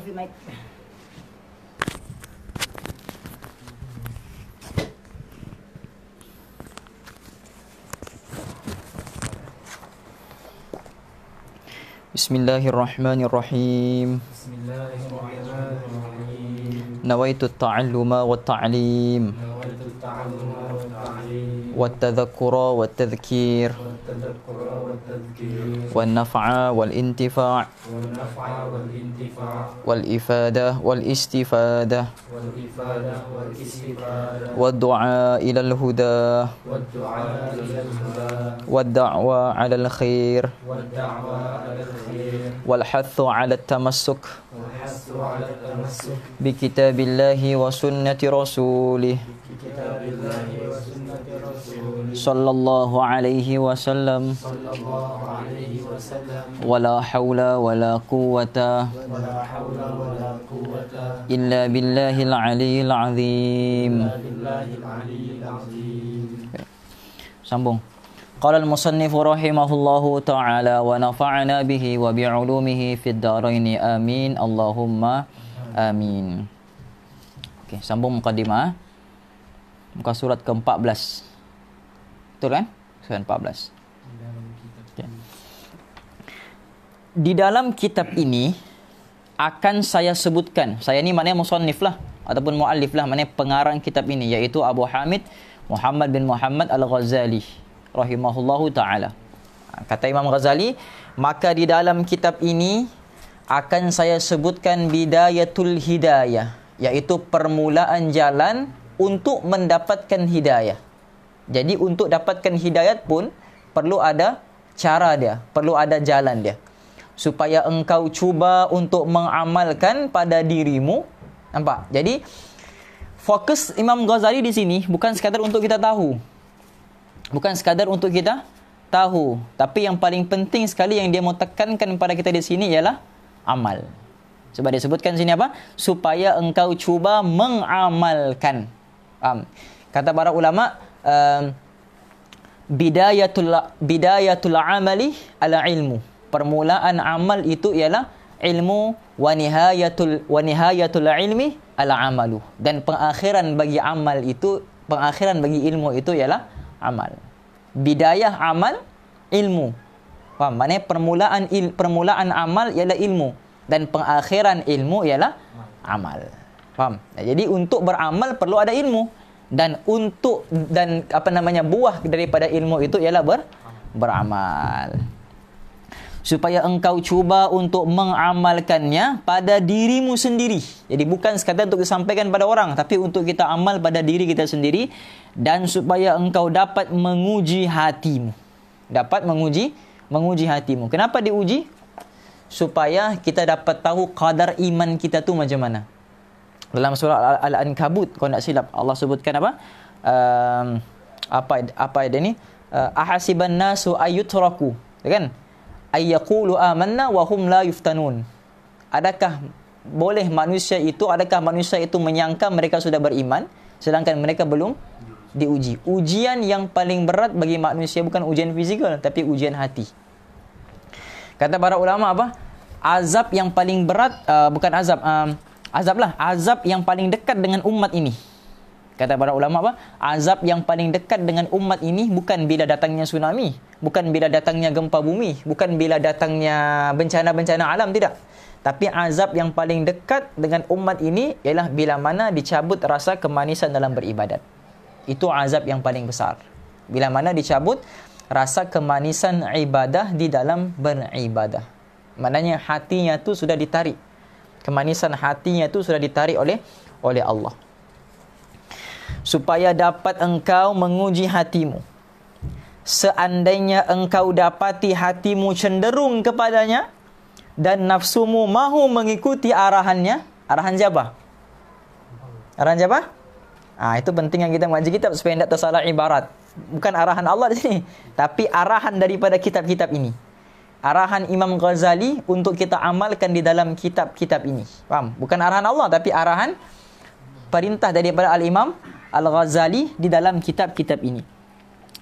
coffee mic. Bismillahirrahmanirrahim. Nawaitu at-ta'alluma wat-ta'lim wat-tadhakkura wat-tadhkir wan-naf'a wal-intifa' wal-ifadah wal-istifadah wad-du'a ila al-huda wad-da'wa 'ala al-khair wal-hathu 'ala at-tamassuk bi kitabillahi wa sunnati rasulih sallallahu alaihi wasallam wala hawla wala quwwata illa billahil aliyyil azim. Sambung. Qala al-musannif rahimahullahu ta'ala wa nafa'ana bihi wa bi'ulumihi fid dharain amin Allahumma amin. Okey, sambung mukadimah. Muka surat ke-14. Betul kan? Surat 14. Okay. Di dalam kitab ini akan saya sebutkan, saya ni maknanya musannif lah ataupun muallif lah, maknanya pengarang kitab ini, iaitu Abu Hamid Muhammad bin Muhammad Al-Ghazali rahimahullahu ta'ala. Kata Imam Ghazali, maka di dalam kitab ini akan saya sebutkan bidayatul hidayah, iaitu permulaan jalan untuk mendapatkan hidayah. Jadi untuk dapatkan hidayat pun perlu ada cara dia, perlu ada jalan dia. Supaya engkau cuba untuk mengamalkan pada dirimu. Nampak? Jadi fokus Imam Ghazali di sini bukan sekadar untuk kita tahu. Bukan sekadar untuk kita tahu, tapi yang paling penting sekali yang dia mau tekankan pada kita di sini ialah amal. Sebab dia sebutkan sini apa? Supaya engkau cuba mengamalkan. Kata para ulama, bidayatul amali ala ilmu. Permulaan amal itu ialah ilmu, wa nihayatul ilmi ala amalu. Dan pengakhiran bagi amal itu, pengakhiran bagi ilmu itu ialah amal. Bidayah amal, ilmu. Faham? Maknanya permulaan amal ialah ilmu dan pengakhiran ilmu ialah amal. Faham? Jadi untuk beramal perlu ada ilmu. Dan buah daripada ilmu itu ialah beramal. Supaya engkau cuba untuk mengamalkannya pada dirimu sendiri. Jadi bukan sekadar untuk disampaikan pada orang, tapi untuk kita amal pada diri kita sendiri. Dan supaya engkau dapat menguji hatimu. Dapat menguji hatimu. Kenapa diuji? Supaya kita dapat tahu kadar iman kita tu macam mana. Dalam surah Al-Ankabut, kalau tak silap, Allah sebutkan apa? Apa dia ni? Ahasiban nasu ayyutraku, kan? Ayyaqulu amanna wa hum la yuftanun. Adakah manusia itu menyangka mereka sudah beriman sedangkan mereka belum diuji? Ujian yang paling berat bagi manusia bukan ujian fizikal, tapi ujian hati. Kata para ulama apa? Azab yang paling berat, bukan azab, azab yang paling dekat dengan umat ini. Kata para ulama apa? Azab yang paling dekat dengan umat ini bukan bila datangnya tsunami, bukan bila datangnya gempa bumi, bukan bila datangnya bencana-bencana alam, tidak. Tapi azab yang paling dekat dengan umat ini ialah bila mana dicabut rasa kemanisan dalam beribadat. Itu azab yang paling besar. Bila mana dicabut rasa kemanisan ibadah di dalam beribadah. Maknanya hatinya tu sudah ditarik. Kemanisan hatinya itu sudah ditarik oleh Allah. Supaya dapat engkau menguji hatimu. Seandainya engkau dapati hatimu cenderung kepadanya dan nafsumu mahu mengikuti arahannya. Arahan siapa? Arahan siapa? Itu penting yang kita mengaji kitab supaya tidak tersalah ibarat. Bukan arahan Allah di sini, tapi arahan daripada kitab-kitab ini. Arahan Imam Ghazali untuk kita amalkan di dalam kitab-kitab ini. Faham? Bukan arahan Allah, tapi arahan perintah daripada Al-Imam Al-Ghazali di dalam kitab-kitab ini.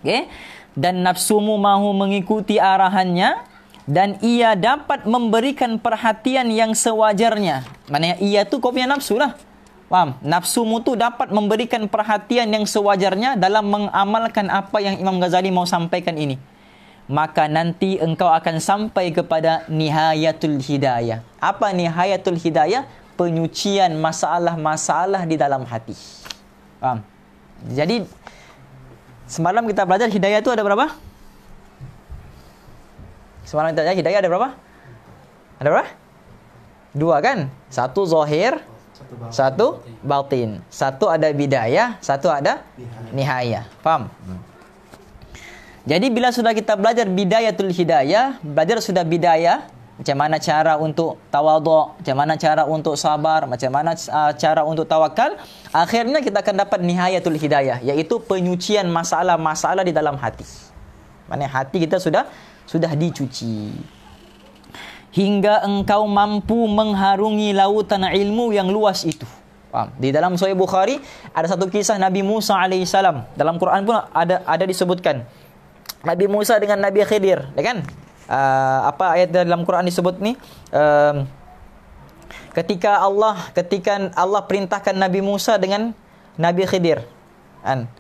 Okay? Dan nafsumu mahu mengikuti arahannya Dan ia dapat memberikan perhatian yang sewajarnya. Maknanya ia tu kau punya nafsu lah. Faham? Nafsumu tu dapat memberikan perhatian yang sewajarnya dalam mengamalkan apa yang Imam Ghazali mau sampaikan ini. Maka nanti engkau akan sampai kepada nihayatul hidayah. Apa nihayatul hidayah? Penyucian masalah-masalah di dalam hati. Faham? Jadi semalam kita belajar hidayah itu ada berapa? Semalam kita belajar hidayah ada berapa? Ada berapa? 2 kan? 1 zahir, 1 batin. 1 ada bidayah, 1 ada nihayah. Faham? Jadi bila sudah kita belajar bidayatul hidayah, belajar sudah bidayah, macam mana cara untuk tawadhu', macam mana cara untuk sabar, macam mana cara untuk tawakal, akhirnya kita akan dapat nihayatul hidayah, iaitu penyucian masalah-masalah di dalam hati. Maksudnya hati kita sudah dicuci. Hingga engkau mampu mengharungi lautan ilmu yang luas itu. Faham? Di dalam Sahih Bukhari ada satu kisah Nabi Musa alaihissalam. Dalam Quran pun ada disebutkan. Nabi Musa dengan Nabi Khidir, ya kan? Apa ayat dalam Quran disebut ni? Ketika Allah perintahkan Nabi Musa dengan Nabi Khidir, kan?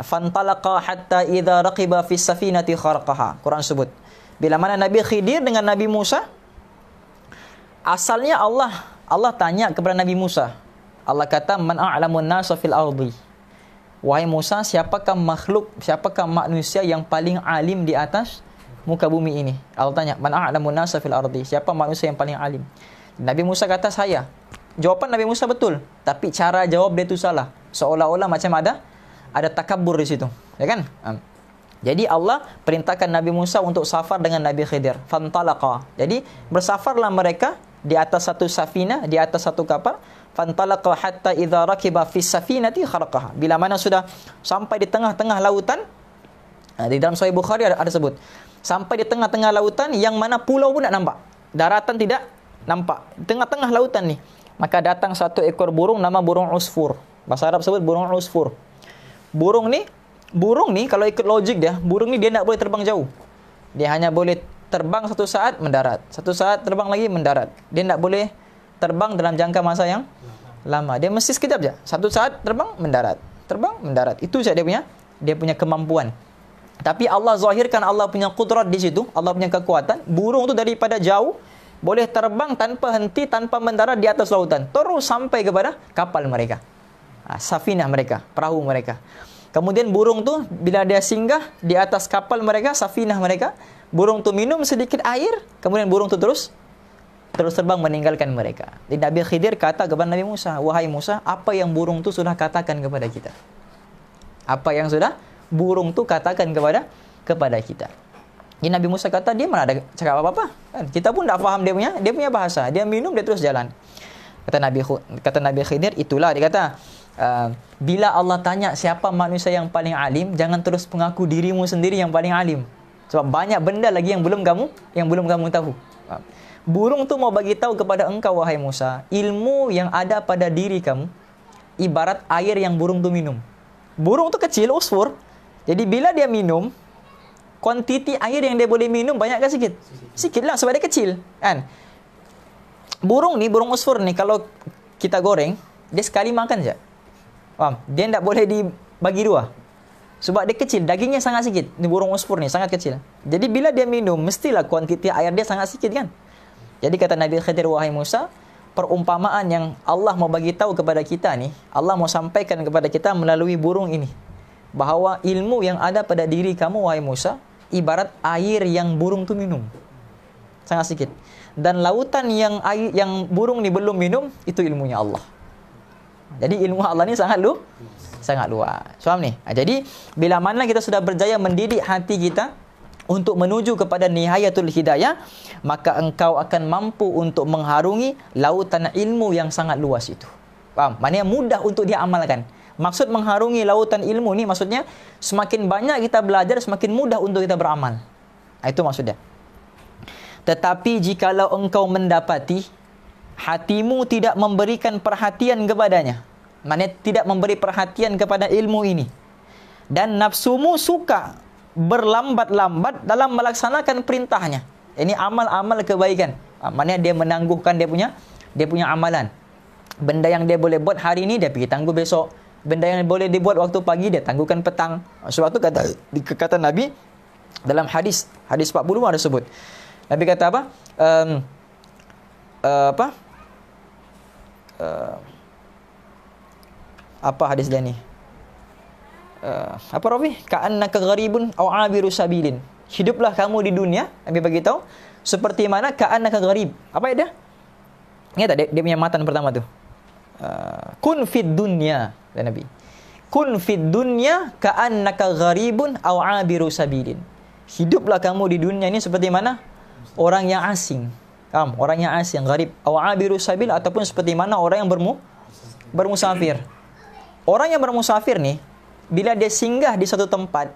Fantalaqa hatta idza raqiba fis safinati kharaqaha. Quran sebut. Bila mana Nabi Khidir dengan Nabi Musa, asalnya Allah tanya kepada Nabi Musa. Allah kata, "Man a'lamun nasa fil ardi?" Wahai Musa, siapakah manusia yang paling alim di atas muka bumi ini? Allah tanya, "Man a'lamun nasa fil ardi?" Siapa manusia yang paling alim? Nabi Musa kata, "Saya." Jawapan Nabi Musa betul, tapi cara jawab dia itu salah. Seolah-olah macam ada takabur di situ, ya kan? Jadi Allah perintahkan Nabi Musa untuk safar dengan Nabi Khidir. Fantalaqa. Jadi bersafarlah mereka di atas satu safinah, di atas satu kapal. Fantalaqa hatta idza rakiba fis safinati kharaqaha. Bila mana sudah sampai di tengah-tengah lautan, di dalam Sahih Bukhari ada sebut. Sampai di tengah-tengah lautan yang mana pulau pun tak nampak. Daratan tidak nampak. Tengah-tengah lautan ni. Maka datang satu ekor burung nama burung usfur. Bahasa Arab sebut burung usfur. Burung ni kalau ikut logik dia, burung ni dia tak boleh terbang jauh. Dia hanya boleh terbang satu saat mendarat. Satu saat terbang lagi mendarat. Dia tak boleh terbang dalam jangka masa yang lama. Dia mesti sekejap je. Satu saat terbang mendarat. Terbang mendarat. Itu saja dia punya kemampuan. Tapi Allah zahirkan Allah punya kudrat di situ. Allah punya kekuatan. Burung tu daripada jauh boleh terbang tanpa henti, tanpa mendarat di atas lautan. Terus sampai kepada kapal mereka. Safinah mereka, perahu mereka. Kemudian burung tu bila dia singgah di atas kapal mereka, safinah mereka, burung tu minum sedikit air, kemudian burung tu terus terbang meninggalkan mereka. Jadi Nabi Khidir kata kepada Nabi Musa, "Wahai Musa, apa yang burung tu sudah katakan kepada kita?" Apa yang sudah burung tu katakan kepada kita. Jadi Nabi Musa kata, dia mana ada cakap apa-apa. Kan? Kita pun tak faham dia punya bahasa. Dia minum, dia terus jalan. Kata Nabi Khidir, itulah dia kata, bila Allah tanya siapa manusia yang paling alim, jangan terus mengaku dirimu sendiri yang paling alim. Sebab banyak benda lagi yang belum kamu tahu. Burung tu mau bagi tahu kepada engkau, wahai Musa, ilmu yang ada pada diri kamu ibarat air yang burung tu minum. Burung tu kecil, usfur. Jadi bila dia minum, kuantiti air yang dia boleh minum banyak ke sikit? Sikit lah sebab dia kecil, kan? Burung usfur ni kalau kita goreng, dia sekali makan je. Faham? Dia tak boleh dibagi dua. Sebab dia kecil, dagingnya sangat sikit. Ni burung usfur ni sangat kecil. Jadi bila dia minum, mestilah kuantiti air dia sangat sikit, kan? Jadi kata Nabi Khidir, wahai Musa, perumpamaan yang Allah mau bagi tahu kepada kita ni, Allah mau sampaikan kepada kita melalui burung ini, bahawa ilmu yang ada pada diri kamu, wahai Musa, ibarat air yang burung tu minum. Sangat sikit. Dan lautan yang burung ni belum minum, itu ilmunya Allah. Jadi ilmu Allah ni sangat luas. Faham ni? Jadi bila mana kita sudah berjaya mendidik hati kita untuk menuju kepada nihayatul hidayah, maka engkau akan mampu untuk mengharungi lautan ilmu yang sangat luas itu. Faham? Maknanya mudah untuk dia amalkan. Maksud mengharungi lautan ilmu ni maksudnya semakin banyak kita belajar, semakin mudah untuk kita beramal. Itu maksudnya. Tetapi jikalau engkau mendapati hatimu tidak memberikan perhatian kepadanya, maknanya tidak memberi perhatian kepada ilmu ini, dan nafsumu suka berlambat-lambat dalam melaksanakan perintahnya, Ini amal-amal kebaikan. Maknanya dia menangguhkan dia punya amalan. Benda yang dia boleh buat hari ini, dia pergi tangguh besok. Benda yang boleh dibuat waktu pagi, dia tangguhkan petang. Sebab tu kata Nabi dalam hadis 40 ada sebut. Nabi kata apa? Apa hadis dia ni? Apa Rafi? Ka'annaka gharibun aw 'abiru sabilin. Hiduplah kamu di dunia, Nabi bagi tahu, seperti mana ka'annaka gharib. Apa dia? Ingat tak dia punya matan pertama tu? Kun fid dunya, kata Nabi. Kun fid dunya ka'annaka gharibun aw 'abiru sabilin. Hiduplah kamu di dunia ini seperti mana? Orang yang asing. Orang yang asing, gharib, aw 'abiru sabil, ataupun seperti mana orang yang bermusafir. Orang yang bermusafir ni, bila dia singgah di satu tempat,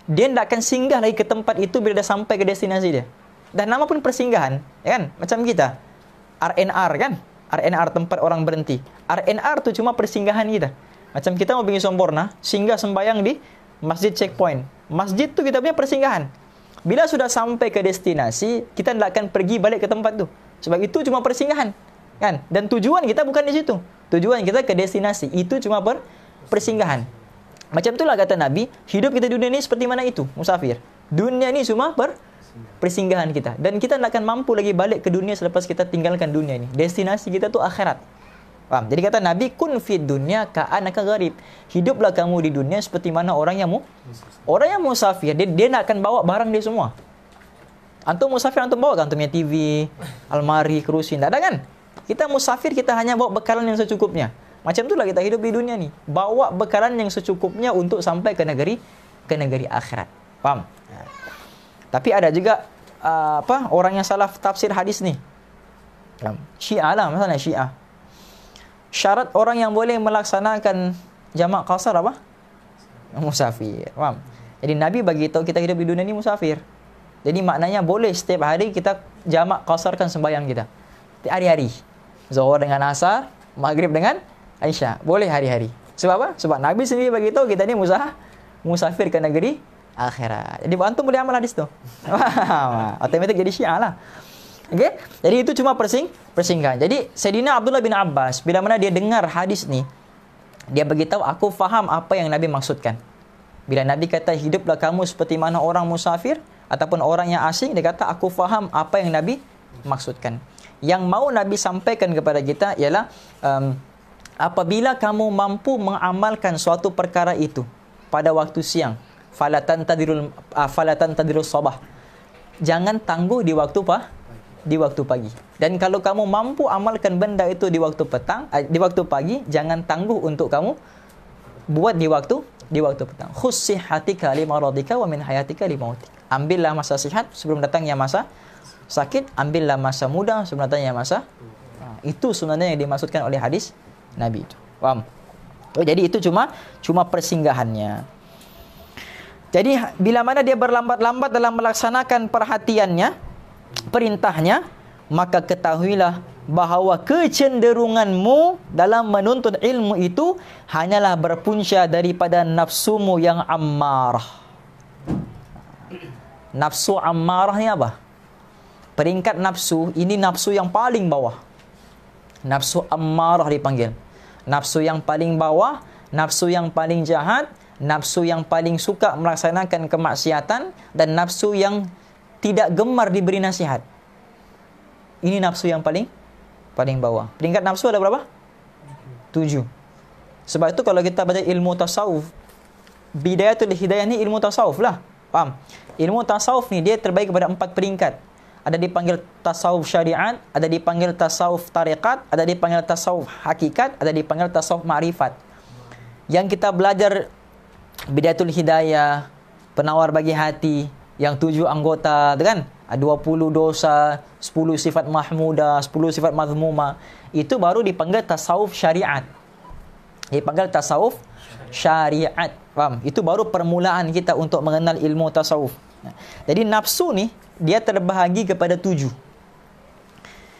dia tidak akan singgah lagi ke tempat itu bila dah sampai ke destinasi dia. Dan nama pun persinggahan, ya kan? Macam kita, RNR kan? RNR, tempat orang berhenti. RNR tu cuma persinggahan kita. Macam kita mau pergi Somborna, singgah sembayang di Masjid Checkpoint. Masjid tu kita punya persinggahan. Bila sudah sampai ke destinasi, kita tidak akan pergi balik ke tempat tu. Sebab itu cuma persinggahan, kan? Dan tujuan kita bukan di situ. Tujuan kita ke destinasi. Itu cuma persinggahan. Macam itulah kata Nabi, hidup kita di dunia ini seperti mana itu, musafir. Dunia ini cuma persinggahan kita. Dan kita tidak akan mampu lagi balik ke dunia selepas kita tinggalkan dunia ini. Destinasi kita tu akhirat. Faham? Jadi kata Nabi, kun fid dunya ka'annaka gharib. Hiduplah kamu di dunia seperti mana orang yang musafir. Dia nak akan bawa barang dia semua. Antum musafir, antum bawa kan? Antum punya TV, almari, kerusi. Tak ada kan? Kita musafir, kita hanya bawa bekalan yang secukupnya. Macam itulah kita hidup di dunia ni. Bawa bekalan yang secukupnya untuk sampai ke negeri akhirat. Faham? Tapi ada juga orang yang salah tafsir hadis ni. Syiah lah, masalah Syiah. Syarat orang yang boleh melaksanakan jamak qasar apa? Musafir. Faham? Jadi Nabi bagi tahu kita hidup di dunia ni musafir. Jadi maknanya boleh setiap hari kita jamak qasarkan sembahyang kita. Hari-hari. Zuhur dengan asar, maghrib dengan Aisyah. Boleh hari-hari. Sebab apa? Sebab Nabi sendiri bagi tahu kita ni musafir ke negeri akhirat. Jadi antum boleh amal hadis tu. Otomatik jadi Syiah lah. Okey? Jadi itu cuma persinggahan. Jadi Sayyidina Abdullah bin Abbas bila mana dia dengar hadis ni, dia beritahu, aku faham apa yang Nabi maksudkan. Bila Nabi kata hiduplah kamu seperti mana orang musafir ataupun orang yang asing, dia kata aku faham apa yang Nabi maksudkan. Yang mau Nabi sampaikan kepada kita ialah apabila kamu mampu mengamalkan suatu perkara itu pada waktu siang, falatan tadirul sabah. Jangan tangguh di waktu pagi. Dan kalau kamu mampu amalkan benda itu di waktu pagi, jangan tangguh untuk kamu buat di waktu petang. Khussihatika li maradika wa min hayatika li mautik. Ambillah masa sihat sebelum datangnya masa sakit, ambillah masa muda sebelum datangnya masa. Itu sebenarnya yang dimaksudkan oleh hadis Nabi itu. Paham? Jadi itu cuma persinggahannya. Jadi bila mana dia berlambat-lambat dalam melaksanakan perintahnya, maka ketahuilah bahawa kecenderunganmu dalam menuntut ilmu itu hanyalah berpunca daripada nafsumu yang ammarah. Nafsu ammarah ni apa? Peringkat nafsu, ini nafsu yang paling bawah. Nafsu ammarah dipanggil. Nafsu yang paling bawah, nafsu yang paling jahat, nafsu yang paling suka melaksanakan kemaksiatan, dan nafsu yang tidak gemar diberi nasihat. Ini nafsu yang paling bawah. Peringkat nafsu ada berapa? 7. Sebab itu kalau kita baca ilmu tasawuf, bidayatul hidayah ni ilmu tasawuf lah. Faham? Ilmu tasawuf ni dia terbagi kepada 4 peringkat. Ada dipanggil tasawuf syariat, ada dipanggil tasawuf tariqat, ada dipanggil tasawuf hakikat, ada dipanggil tasawuf ma'rifat. Yang kita belajar bidayatul hidayah, penawar bagi hati, yang 7 anggota, kan? 20 dosa, 10 sifat mahmudah, 10 sifat mazmumah. Itu baru dipanggil tasawuf syariat. Dipanggil tasawuf syariat. Faham? Itu baru permulaan kita untuk mengenal ilmu tasawuf. Jadi nafsu ni dia terbahagi kepada 7.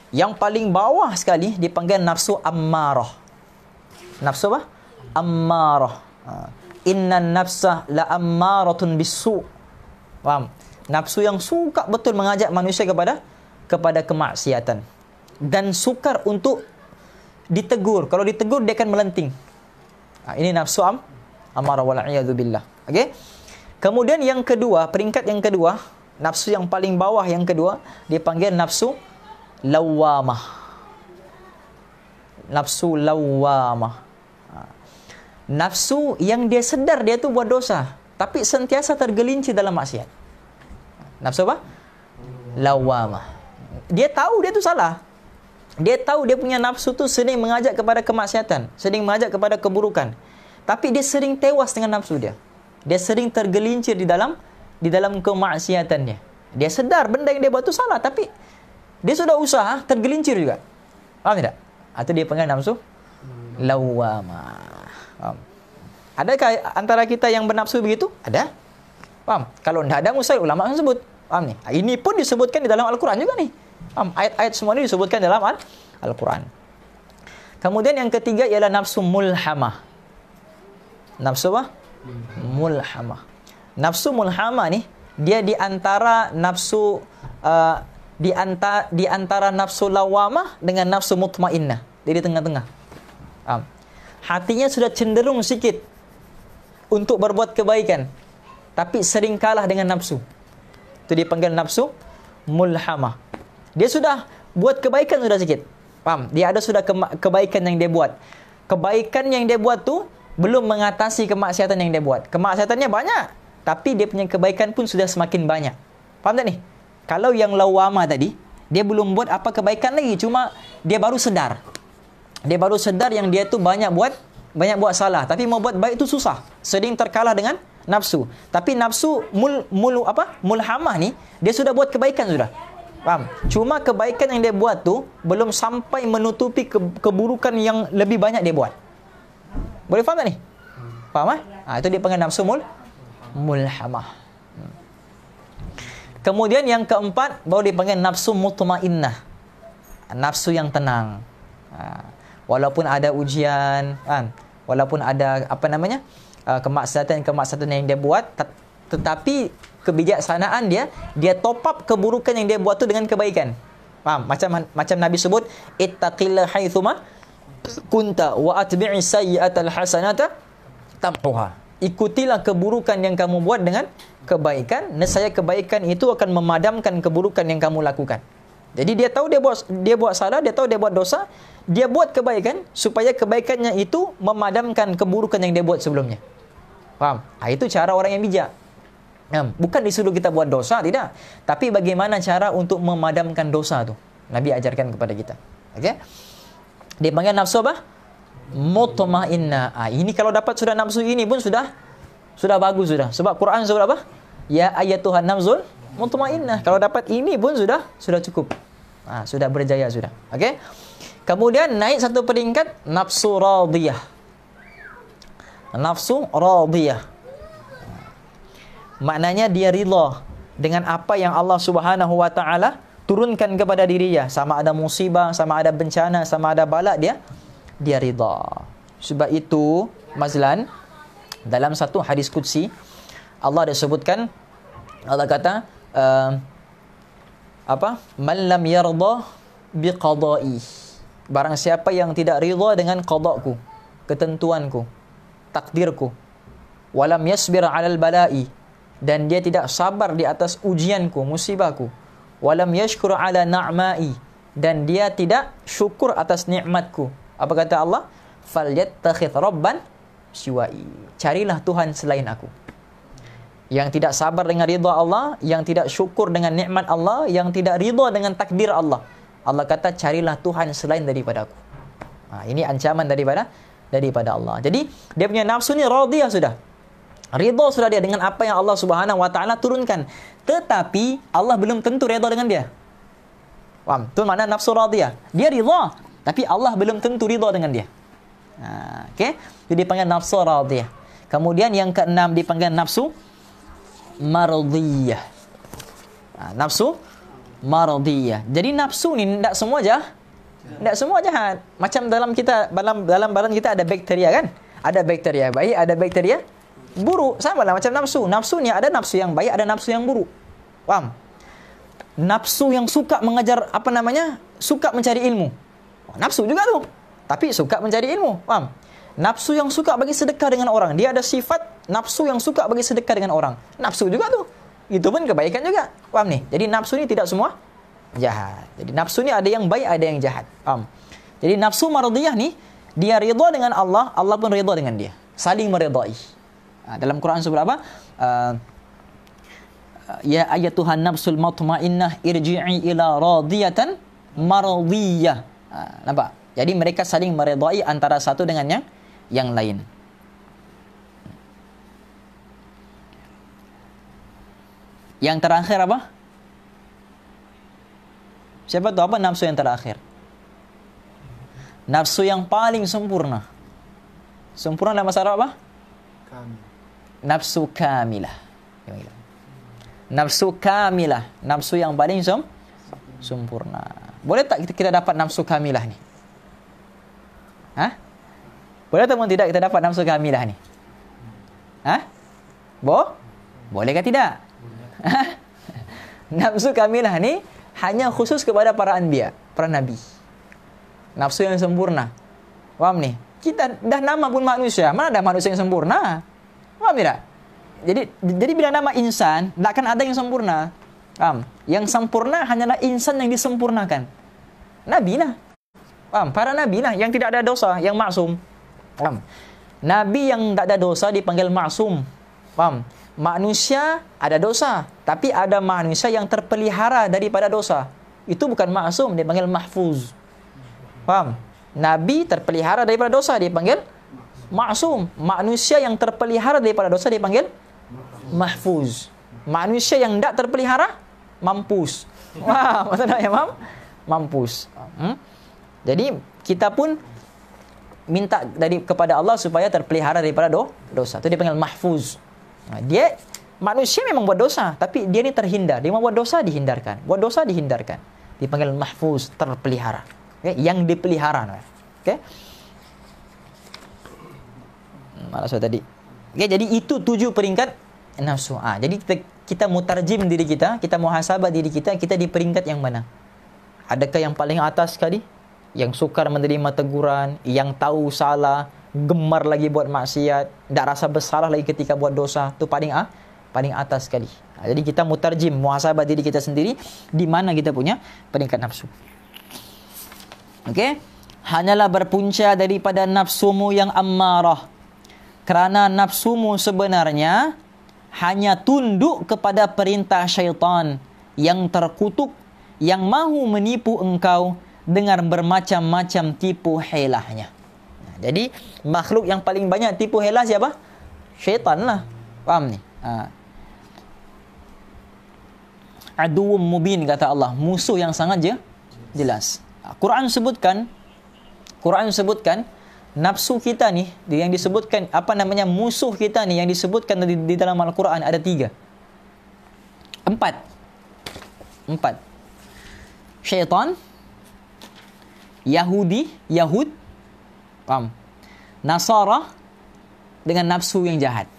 Yang paling bawah sekali dipanggil nafsu ammarah. Nafsu apa? Ammarah. Innan nafsa la ammaratun bisu'. Faham? Nafsu yang suka betul mengajak manusia kepada kemaksiatan. Dan sukar untuk ditegur. Kalau ditegur, dia akan melenting. Ini nafsu amarah wal'iyadzubillah. Okey? Kemudian yang kedua, peringkat yang kedua, nafsu yang paling bawah yang kedua, dipanggil nafsu lawamah. Nafsu lawamah. Nafsu yang dia sedar dia tu buat dosa, tapi sentiasa tergelincir dalam maksiat. Nafsu apa? Lawamah. Dia tahu dia tu salah. Dia tahu dia punya nafsu tu sering mengajak kepada kemaksiatan, sering mengajak kepada keburukan. Tapi dia sering tewas dengan nafsu dia. Dia sering tergelincir di dalam kemaksiatannya. Dia sedar benda yang dia buat tu salah, tapi dia sudah usaha tergelincir juga. Faham tidak? Atau dia panggil nafsu lawamah. Faham? Adakah antara kita yang bernafsu begitu? Ada. Faham? Kalau tidak ada, mustahil ulama akan sebut. Faham ni? Ini pun disebutkan di dalam Al-Quran juga ni. Faham? Ayat-ayat semua ini disebutkan dalam Al-Quran. Kemudian yang ketiga ialah nafsu mulhamah. Nafsu apa? Mulhamah. Nafsu mulhamah ni, dia di antara nafsu di antara nafsu lawamah dengan nafsu mutmainnah. Dia di tengah-tengah. Hatinya sudah cenderung sikit untuk berbuat kebaikan, tapi sering kalah dengan nafsu. Itu dipanggil nafsu mulhamah. Dia sudah buat kebaikan sudah sikit. Faham? Dia ada sudah kebaikan yang dia buat. Kebaikan yang dia buat tu belum mengatasi kemaksiatan yang dia buat. Kemaksiatannya banyak, tapi dia punya kebaikan pun sudah semakin banyak. Faham tak ni? Kalau yang lawama tadi, dia belum buat apa kebaikan lagi, cuma dia baru sedar. Dia baru sedar yang dia tu banyak buat salah, tapi mau buat baik tu susah. Sering terkalah dengan nafsu. Tapi nafsu mulhamah ni, dia sudah buat kebaikan sudah. Faham? Cuma kebaikan yang dia buat tu belum sampai menutupi keburukan yang lebih banyak dia buat. Boleh faham tak ni? Faham? Itu dia panggil nafsu mulhamah. Kemudian yang keempat baru dipanggil nafsu mutmainnah. Nafsu yang tenang. Walaupun ada ujian, walaupun ada kemaksiatan yang dia buat, tetapi kebijaksanaan dia top up keburukan yang dia buat tu dengan kebaikan. Faham? Macam Nabi sebut, ittaqillah haitsuma kunta wa atbi'is sayyi'atal hasanata tamhuha. Ikutilah keburukan yang kamu buat dengan kebaikan, nescaya kebaikan itu akan memadamkan keburukan yang kamu lakukan. Jadi dia tahu dia buat salah, dia tahu dia buat dosa, dia buat kebaikan supaya kebaikannya itu memadamkan keburukan yang dia buat sebelumnya. Faham? Itu cara orang yang bijak. Bukan disuruh kita buat dosa, tidak. Tapi bagaimana cara untuk memadamkan dosa tu, Nabi ajarkan kepada kita. Okey? Dia panggil nafsu apa? Mutmainnah. Ini kalau dapat sudah nafsu ini pun sudah bagus sudah. Sebab Quran sebut apa? Ya ayyatuhan nafsul mutmainnah. Kalau dapat ini pun sudah cukup. Sudah berjaya sudah. Okey? Kemudian naik satu peringkat nafsu radiyah. Nafsu radiyah. Maknanya dia rida dengan apa yang Allah Subhanahu wa taala turunkan kepada dirinya. Sama ada musibah, sama ada bencana, sama ada bala, dia rida. Sebab itu, Mazlan, dalam satu hadis qudsi, Allah disebutkan, Allah kata, man lam yarda biqada'i. Barang siapa yang tidak rida dengan qada'ku, ketentuanku, takdirku, walam yasbir 'alal bala'i, dan dia tidak sabar di atas ujianku, musibahku, walam yashkur 'ala na'ma'i, dan dia tidak syukur atas nikmatku. Apa kata Allah? Falyattakhidh rabban siwa'i. Carilah Tuhan selain aku. Yang tidak sabar dengan ridha Allah, yang tidak syukur dengan nikmat Allah, yang tidak ridha dengan takdir Allah. Allah kata carilah Tuhan selain daripada aku. Ini ancaman daripada Allah. Jadi dia punya nafsu ni radiyah sudah. Ridha sudah dia dengan apa yang Allah Subhanahu wa taala turunkan. Tetapi Allah belum tentu ridha dengan dia. Faham? Itu makna nafsu radiyah. Dia ridha, tapi Allah belum tentu ridha dengan dia. Okey? Jadi dipanggil nafsu radiyah. Kemudian yang keenam dipanggil nafsu mardiyah. Nafsu mardiyah. Jadi nafsu ni tidak semua jahat. Macam dalam badan kita ada bakteria kan? Ada bakteria baik, ada bakteria buruk. Sama lah macam nafsu. Nafsu ni ada nafsu yang baik, ada nafsu yang buruk. Paham? Nafsu yang suka mengajar, suka mencari ilmu. Nafsu juga tuh, tapi suka mencari ilmu. Paham? Nafsu yang suka bagi sedekah dengan orang. Dia ada sifat nafsu yang suka bagi sedekah dengan orang. Nafsu juga tuh. Itu pun kebaikan juga. Paham nih? Jadi nafsu ini tidak semua jahat. Jadi nafsu ini ada yang baik, ada yang jahat. Paham? Jadi nafsu mardiyah nih, dia ridha dengan Allah, Allah pun ridha dengan dia. Saling meridai. Dalam Quran surah apa? Ya ayatuhan nafsul mutmainnah irji'i ila radiyatan mardiyah. Nampak? Jadi mereka saling meridai antara satu dengan yang lain. Yang terakhir apa? Siapa tahu apa nafsu yang terakhir? Nafsu yang paling sempurna. Sempurna dalam bahasa Arab apa? Nafsu kamilah. Nafsu kamilah. Nafsu yang paling sempurna. Boleh tak kita dapat nafsu kamilah ni? Hah? Boleh atau tidak kita dapat nafsu kamilah ni? Hah? Boleh ke tidak? Nafsu kamilah ni hanya khusus kepada para anbiya, para nabi. Nafsu yang sempurna. Paham ni? Kita dah nama pun manusia, mana ada manusia yang sempurna? Paham tidak? Jadi bila nama insan, takkan ada yang sempurna. Paham? Yang sempurna hanyalah insan yang disempurnakan. Nabi lah. Paham? Para nabi lah yang tidak ada dosa, yang maksum. Paham? Nabi yang tak ada dosa dipanggil maksum. Paham? Manusia ada dosa, tapi ada manusia yang terpelihara daripada dosa. Itu bukan maksum, dipanggil mahfuz. Paham? Nabi terpelihara daripada dosa, dipanggil maksum. Manusia yang terpelihara daripada dosa dipanggil mahfuz. Manusia yang tidak terpelihara mampus. Wah, maksudnya mampus. Jadi kita pun minta kepada Allah supaya terpelihara daripada dosa. Itu dipanggil mahfuz. Dia manusia memang buat dosa, tapi dia ni terhindar. Dia mau buat dosa dihindarkan. Buat dosa dihindarkan. Dipanggil mahfuz, terpelihara. Okay? Yang dipelihara. Okay? Malah saya tadi. Okay, jadi itu 7 peringkat nafsu. Jadi kita mutarjim diri kita muhasabah diri kita di peringkat yang mana? Adakah yang paling atas sekali? Yang sukar menerima teguran, yang tahu salah, gemar lagi buat maksiat, tak rasa bersalah lagi ketika buat dosa, itu paling atas sekali. Jadi kita mutarjim, muhasabah diri kita sendiri, di mana kita punya peringkat nafsu. Okey? Hanyalah berpunca daripada nafsumu yang ammarah. Kerana nafsumu sebenarnya hanya tunduk kepada perintah syaitan yang terkutuk, yang mahu menipu engkau dengan bermacam-macam tipu helahnya. Jadi makhluk yang paling banyak tipu helah siapa? Syaitan lah. Faham ni? Aduwwum mubin kata Allah, musuh yang sangat jelas. Quran sebutkan nafsu kita ni yang disebutkan musuh kita ni yang disebutkan di dalam Al-Quran ada 3. 4. Syaitan, Yahud, paham? Nasara dengan nafsu yang jahat.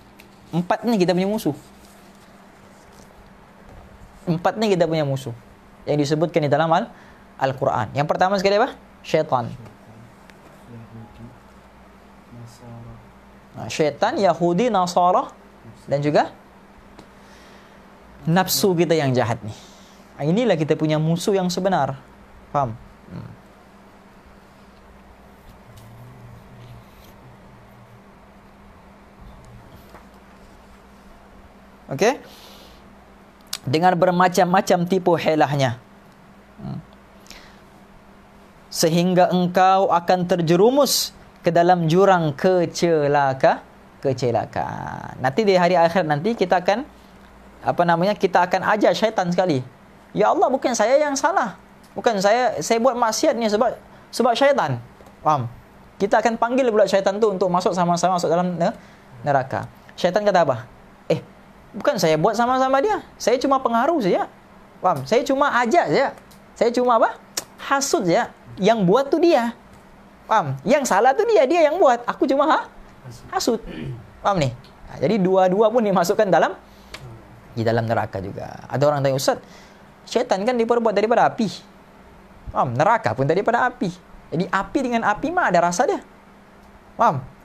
4 ni kita punya musuh. 4 ni kita punya musuh yang disebutkan di dalam Al-Quran. Yang pertama sekali apa? Syaitan. Syaitan, Yahudi, Nasara dan juga nafsu kita yang jahat ni. Inilah kita punya musuh yang sebenar. Faham? Okey? Dengan bermacam-macam tipu helahnya. Sehingga engkau akan terjerumus ke dalam jurang kecelakaan. Nanti di hari akhir nanti kita akan kita akan ajar syaitan sekali. Ya Allah, bukan saya yang salah. Bukan saya buat maksiat ni sebab syaitan. Faham? Kita akan panggil pula syaitan tu untuk masuk sama-sama masuk dalam neraka. Syaitan kata apa? Bukan saya buat sama-sama dia. Saya cuma pengaruh saja. Faham? Saya cuma ajak saja. Saya cuma hasut saja. Yang buat tu dia. Faham? Yang salah tu dia yang buat. Aku cuma hasut. Faham ni? Jadi dua-dua pun dimasukkan dalam di dalam neraka juga. Ada orang tanya, Ustaz, syaitan kan diperbuat daripada api. Neraka pun daripada api. Jadi api dengan api mah ada rasa dia.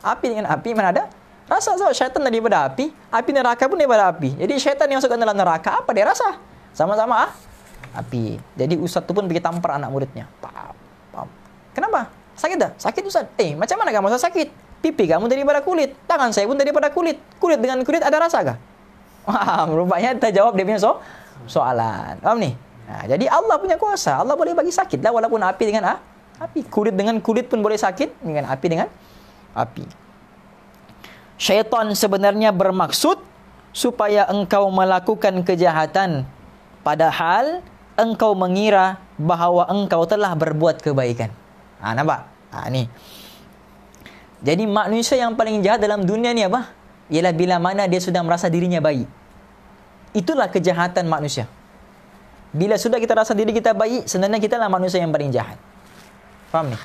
Api dengan api mana ada rasa. So, syaitan daripada api neraka pun daripada api. Jadi syaitan yang masuk ke dalam neraka, apa dia rasa? Sama-sama api. Jadi ustaz tu pun pergi tampar anak muridnya. Kenapa? Sakit tak? Sakit ustaz. Macam mana kamu rasa sakit? Pipi kamu daripada kulit, tangan saya pun daripada kulit. Kulit dengan kulit ada rasa kah? Rupanya terjawab dia punya soalan. Faham ni? Jadi Allah punya kuasa. Allah boleh bagi sakit lah, walaupun api dengan api. Kulit dengan kulit pun boleh sakit, dengan api dengan api. Syaitan sebenarnya bermaksud supaya engkau melakukan kejahatan, padahal engkau mengira bahawa engkau telah berbuat kebaikan. Nampak? Ni. Jadi manusia yang paling jahat dalam dunia ni apa? Ialah bila mana dia sudah merasa dirinya baik. Itulah kejahatan manusia. Bila sudah kita rasa diri kita baik, sebenarnya kita lah manusia yang paling jahat. Faham ni?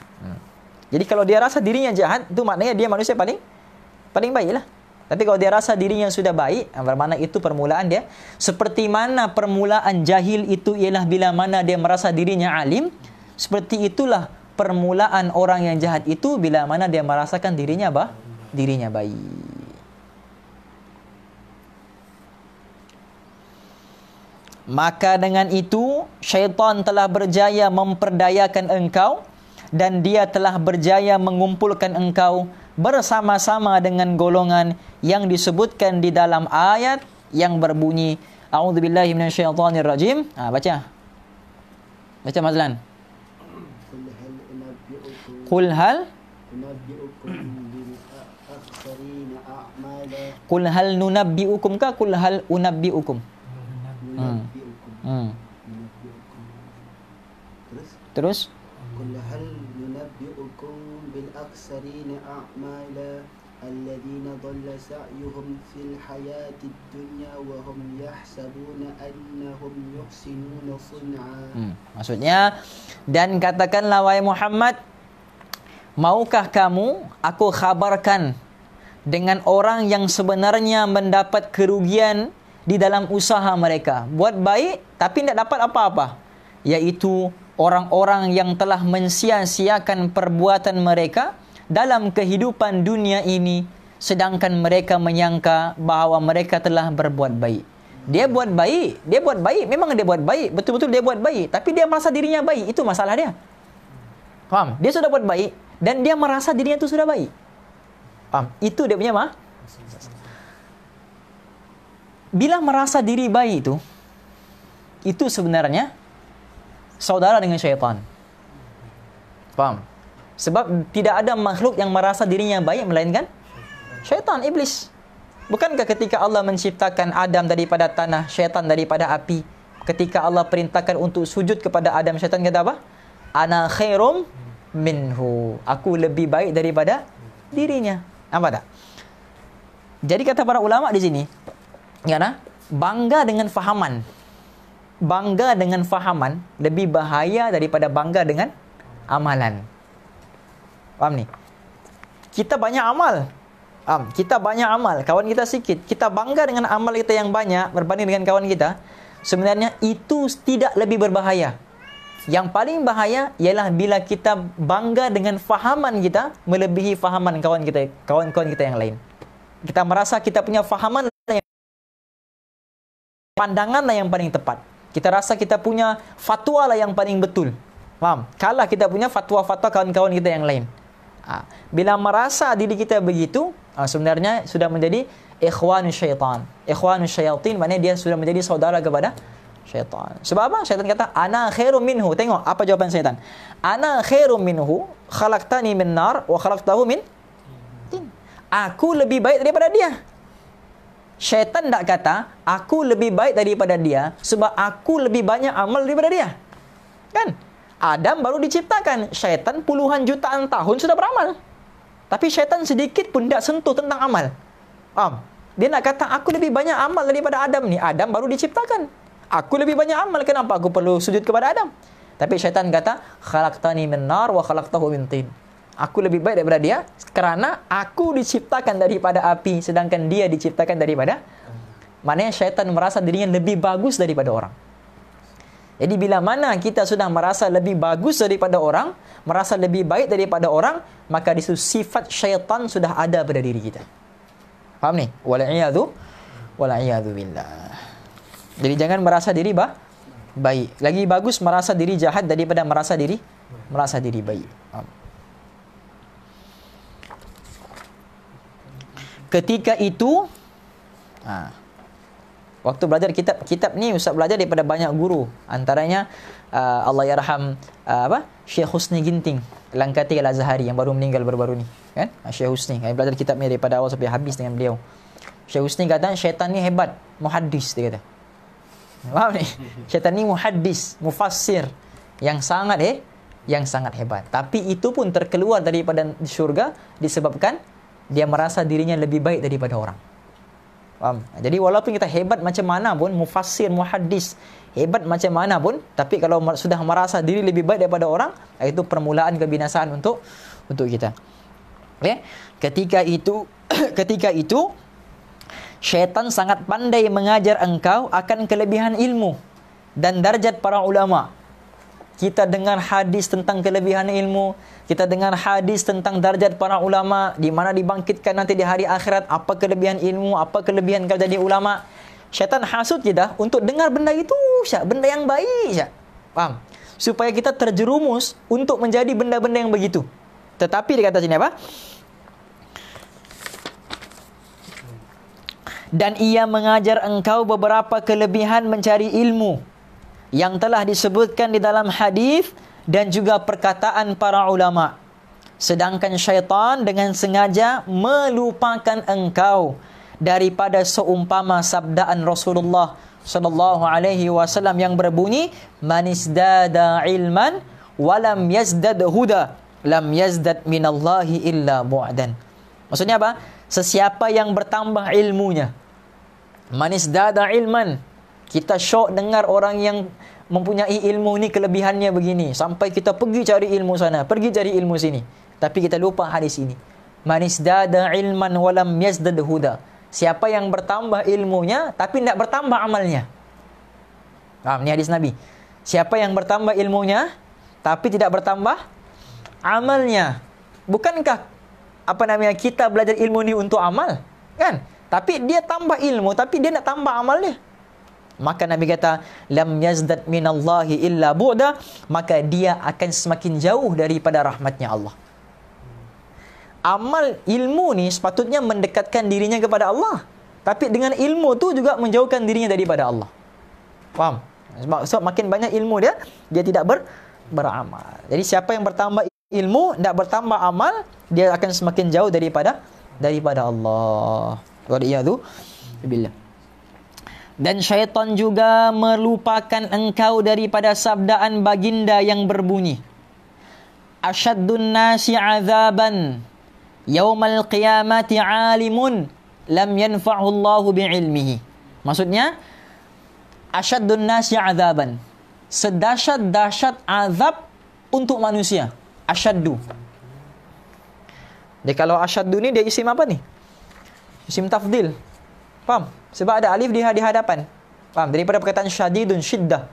Jadi kalau dia rasa dirinya jahat, itu maknanya dia manusia paling baik lah. Tapi kalau dia rasa dirinya sudah baik, bermakna itu permulaan dia. Seperti mana permulaan jahil itu ialah bila mana dia merasa dirinya alim, seperti itulah permulaan orang yang jahat itu bila mana dia merasakan dirinya baik. Maka dengan itu, syaitan telah berjaya memperdayakan engkau dan dia telah berjaya mengumpulkan engkau bersama-sama dengan golongan yang disebutkan di dalam ayat yang berbunyi A'udzubillahi minasyaitonirrajim. Baca Mazlan. Qul hal nunabbi'ukum ka qul hal unabbi'ukum. Terus Qul hal nunabbi'ukum bil aksarina a'mala alladhina dhalla sa'yuhum fil hayatid dunya wa hum yahsabuna annahum yuhsinuna sun'a. Maksudnya, dan katakanlah wahai Muhammad, maukah kamu aku khabarkan dengan orang yang sebenarnya mendapat kerugian di dalam usaha mereka. Buat baik tapi tidak dapat apa-apa. Iaitu orang-orang yang telah mensia-siakan perbuatan mereka dalam kehidupan dunia ini, sedangkan mereka menyangka bahawa mereka telah berbuat baik. Dia buat baik, memang dia buat baik, betul-betul dia buat baik, tapi dia merasa dirinya baik, itu masalah dia. Faham? Dia sudah buat baik dan dia merasa dirinya itu sudah baik. Faham? Itu dia punya bila merasa diri baik itu sebenarnya saudara dengan syaitan. Faham? Sebab tidak ada makhluk yang merasa dirinya baik melainkan syaitan, iblis. Bukankah ketika Allah menciptakan Adam daripada tanah, syaitan daripada api, ketika Allah perintahkan untuk sujud kepada Adam, syaitan kata apa? Ana khairum minhu. Aku lebih baik daripada dirinya. Nampak tak? Jadi kata para ulama di sini, bangga dengan fahaman. Bangga dengan fahaman lebih bahaya daripada bangga dengan amalan. Faham ni? Kita banyak amal. Kita banyak amal, kawan kita sikit. Kita bangga dengan amal kita yang banyak berbanding dengan kawan kita. Sebenarnya itu tidak lebih berbahaya. Yang paling bahaya ialah bila kita bangga dengan fahaman kita melebihi fahaman kawan-kawan kita yang lain. Kita merasa kita punya fahaman, pandangan lah yang paling tepat. Kita rasa kita punya fatwa lah yang paling betul. Faham? Kalah kita punya fatwa-fatwa kawan-kawan kita yang lain. Bila merasa diri kita begitu, sebenarnya sudah menjadi ikhwanus syaitan. Ikhwanus syaitin maknanya dia sudah menjadi saudara kepada syaitan. Sebab apa? Syaitan kata, ana khairum minhu. Tengok apa jawaban syaitan. Ana khairum minhu, khalaqtani min nar wa khalaqtahu min tin. Aku lebih baik daripada dia. Syaitan tak kata, aku lebih baik daripada dia sebab aku lebih banyak amal daripada dia. Kan? Adam baru diciptakan. Syaitan puluhan jutaan tahun sudah beramal. Tapi syaitan sedikit pun tak sentuh tentang amal. Dia nak kata, aku lebih banyak amal daripada Adam ni. Adam baru diciptakan. Aku lebih banyak amal, kenapa aku perlu sujud kepada Adam? Tapi syaitan kata, khalaqtani min nar wa khalaqtahu min tin. Aku lebih baik daripada dia kerana aku diciptakan daripada api sedangkan dia diciptakan daripada maknanya syaitan merasa dirinya lebih bagus daripada orang. Jadi bila mana kita sudah merasa lebih bagus daripada orang, merasa lebih baik daripada orang, maka di situ sifat syaitan sudah ada pada diri kita. Faham ni? Wal'iyadhu billah. Jadi jangan merasa diri baik. Lagi bagus merasa diri jahat daripada merasa diri baik. Ketika itu, waktu belajar kitab ni Ustaz belajar daripada banyak guru. Antaranya Allah yarham Syekh Husni Ginting, Langkatir Al-Azhari yang baru meninggal baru-baru ni, kan? Syekh Husni. Kami belajar kitab ni daripada awal sampai habis dengan beliau. Syekh Husni kata syaitan ni hebat, muhaddis dia kata. Faham ni? Syaitan ni muhaddis, mufassir yang sangat hebat. Tapi itu pun terkeluar daripada syurga disebabkan dia merasa dirinya lebih baik daripada orang. Faham? Jadi walaupun kita hebat macam mana pun, mufassir, muhaddis, hebat macam mana pun, tapi kalau sudah merasa diri lebih baik daripada orang, itu permulaan kebinasaan untuk kita. Okay? Ketika itu syaitan sangat pandai mengajar engkau akan kelebihan ilmu dan darjat para ulama. Kita dengar hadis tentang kelebihan ilmu, kita dengar hadis tentang darjat para ulama, di mana dibangkitkan nanti di hari akhirat, apa kelebihan ilmu, apa kelebihan kau jadi ulama. Syaitan hasut kita untuk dengar benda itu, benda yang baik. Faham? Supaya kita terjerumus untuk menjadi benda-benda yang begitu. Tetapi dia kata sini apa? Dan ia mengajar engkau beberapa kelebihan mencari ilmu yang telah disebutkan di dalam hadis dan juga perkataan para ulama. Sedangkan syaitan dengan sengaja melupakan engkau daripada seumpama sabdaan Rasulullah sallallahu alaihi wasallam yang berbunyi, man izdada ilman wa lam yazdad huda lam yazdad minallahi illa bu'dan. Maksudnya apa? Sesiapa yang bertambah ilmunya. Man izdada ilman, kita syok dengar orang yang mempunyai ilmu ni kelebihannya begini, sampai kita pergi cari ilmu sana, pergi cari ilmu sini, tapi kita lupa hadis ini. Man izdada ilman wa lam yazdad huda. Siapa yang bertambah ilmunya tapi tidak bertambah amalnya. Ini hadis Nabi. Siapa yang bertambah ilmunya tapi tidak bertambah amalnya. Bukankah kita belajar ilmu ni untuk amal, kan? Tapi dia tambah ilmu tapi dia nak tambah amalnya. Maka Nabi kata, lam yazdad minallahi illa bu'da, maka dia akan semakin jauh daripada rahmatnya Allah. Amal ilmu ni sepatutnya mendekatkan dirinya kepada Allah, tapi dengan ilmu tu juga menjauhkan dirinya daripada Allah. Faham? Sebab makin banyak ilmu dia tidak beramal. Jadi siapa yang bertambah ilmu, tidak bertambah amal, dia akan semakin jauh daripada Allah. Waliyadu billah. Dan syaitan juga melupakan engkau daripada sabdaan baginda yang berbunyi, asyaddun nasi azaban yaumal qiyamati alimun lam yanfa'hu Allahu bi'ilmihi. Maksudnya, asyaddun nasi azaban, sedahsyat-dahsyat azab untuk manusia. Asyaddu. Jadi kalau asyaddu ni dia isim apa ni? Isim tafdil. Faham? Sebab ada alif di hadapan. Faham? Daripada perkataan syadidun, syiddah.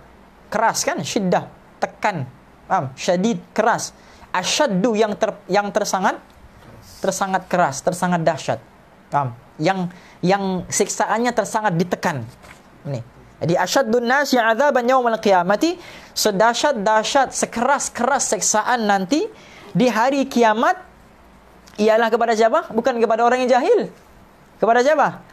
Keras kan? Syiddah. Tekan. Faham? Syadid, keras. Asyaddu yang tersangat keras, tersangat dahsyat. Faham? Yang siksaannya tersangat ditekan. Ini. Jadi asyaddun nasi 'adzaban yaumal qiyamati, sedahsyat-dahsyat, sekeras-keras siksaan nanti di hari kiamat ialah kepada siapa? Bukan kepada orang yang jahil. Kepada siapa?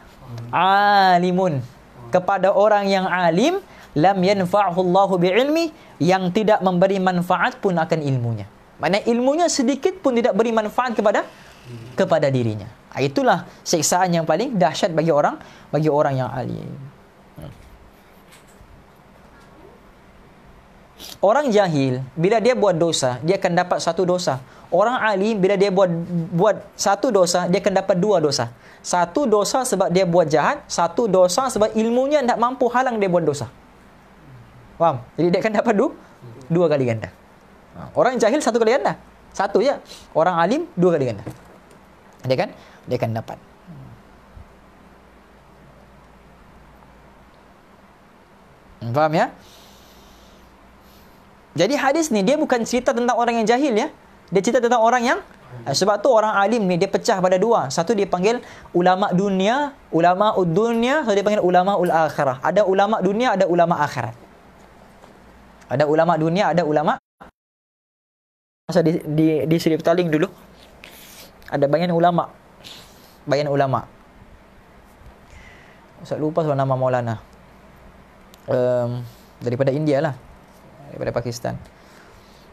Alimun. Kepada orang yang alim, lam yanfa'hu Allahu bi'ilmi, yang tidak memberi manfaat pun akan ilmunya. Maknanya ilmunya sedikit pun tidak beri manfaat kepada dirinya. Itulah siksaan yang paling dahsyat bagi orang yang alim. Orang jahil, bila dia buat dosa, dia akan dapat satu dosa. Orang alim, bila dia buat satu dosa, dia akan dapat dua dosa. Satu dosa sebab dia buat jahat, satu dosa sebab ilmunya tidak mampu halang dia buat dosa. Faham? Jadi dia akan dapat dua kali ganda. Orang jahil satu kali ganda. Satu je. Orang alim dua kali ganda. Dia akan dapat. Faham ya? Jadi hadis ni dia bukan cerita tentang orang yang jahil ya. Dia cerita tentang orang yang sebab tu orang alim ni dia pecah pada dua. Satu dia panggil ulama dunia, ulama dunia, satu dia panggil ulama ul akhirah. Ada ulama dunia, ada ulama akhirat. Ada ulama dunia, ada ulama. Masa di Sri Petaling dulu ada bayan ulama. Bayan ulama. Saya lupa soal nama Maulana. Daripada India lah. Daripada Pakistan.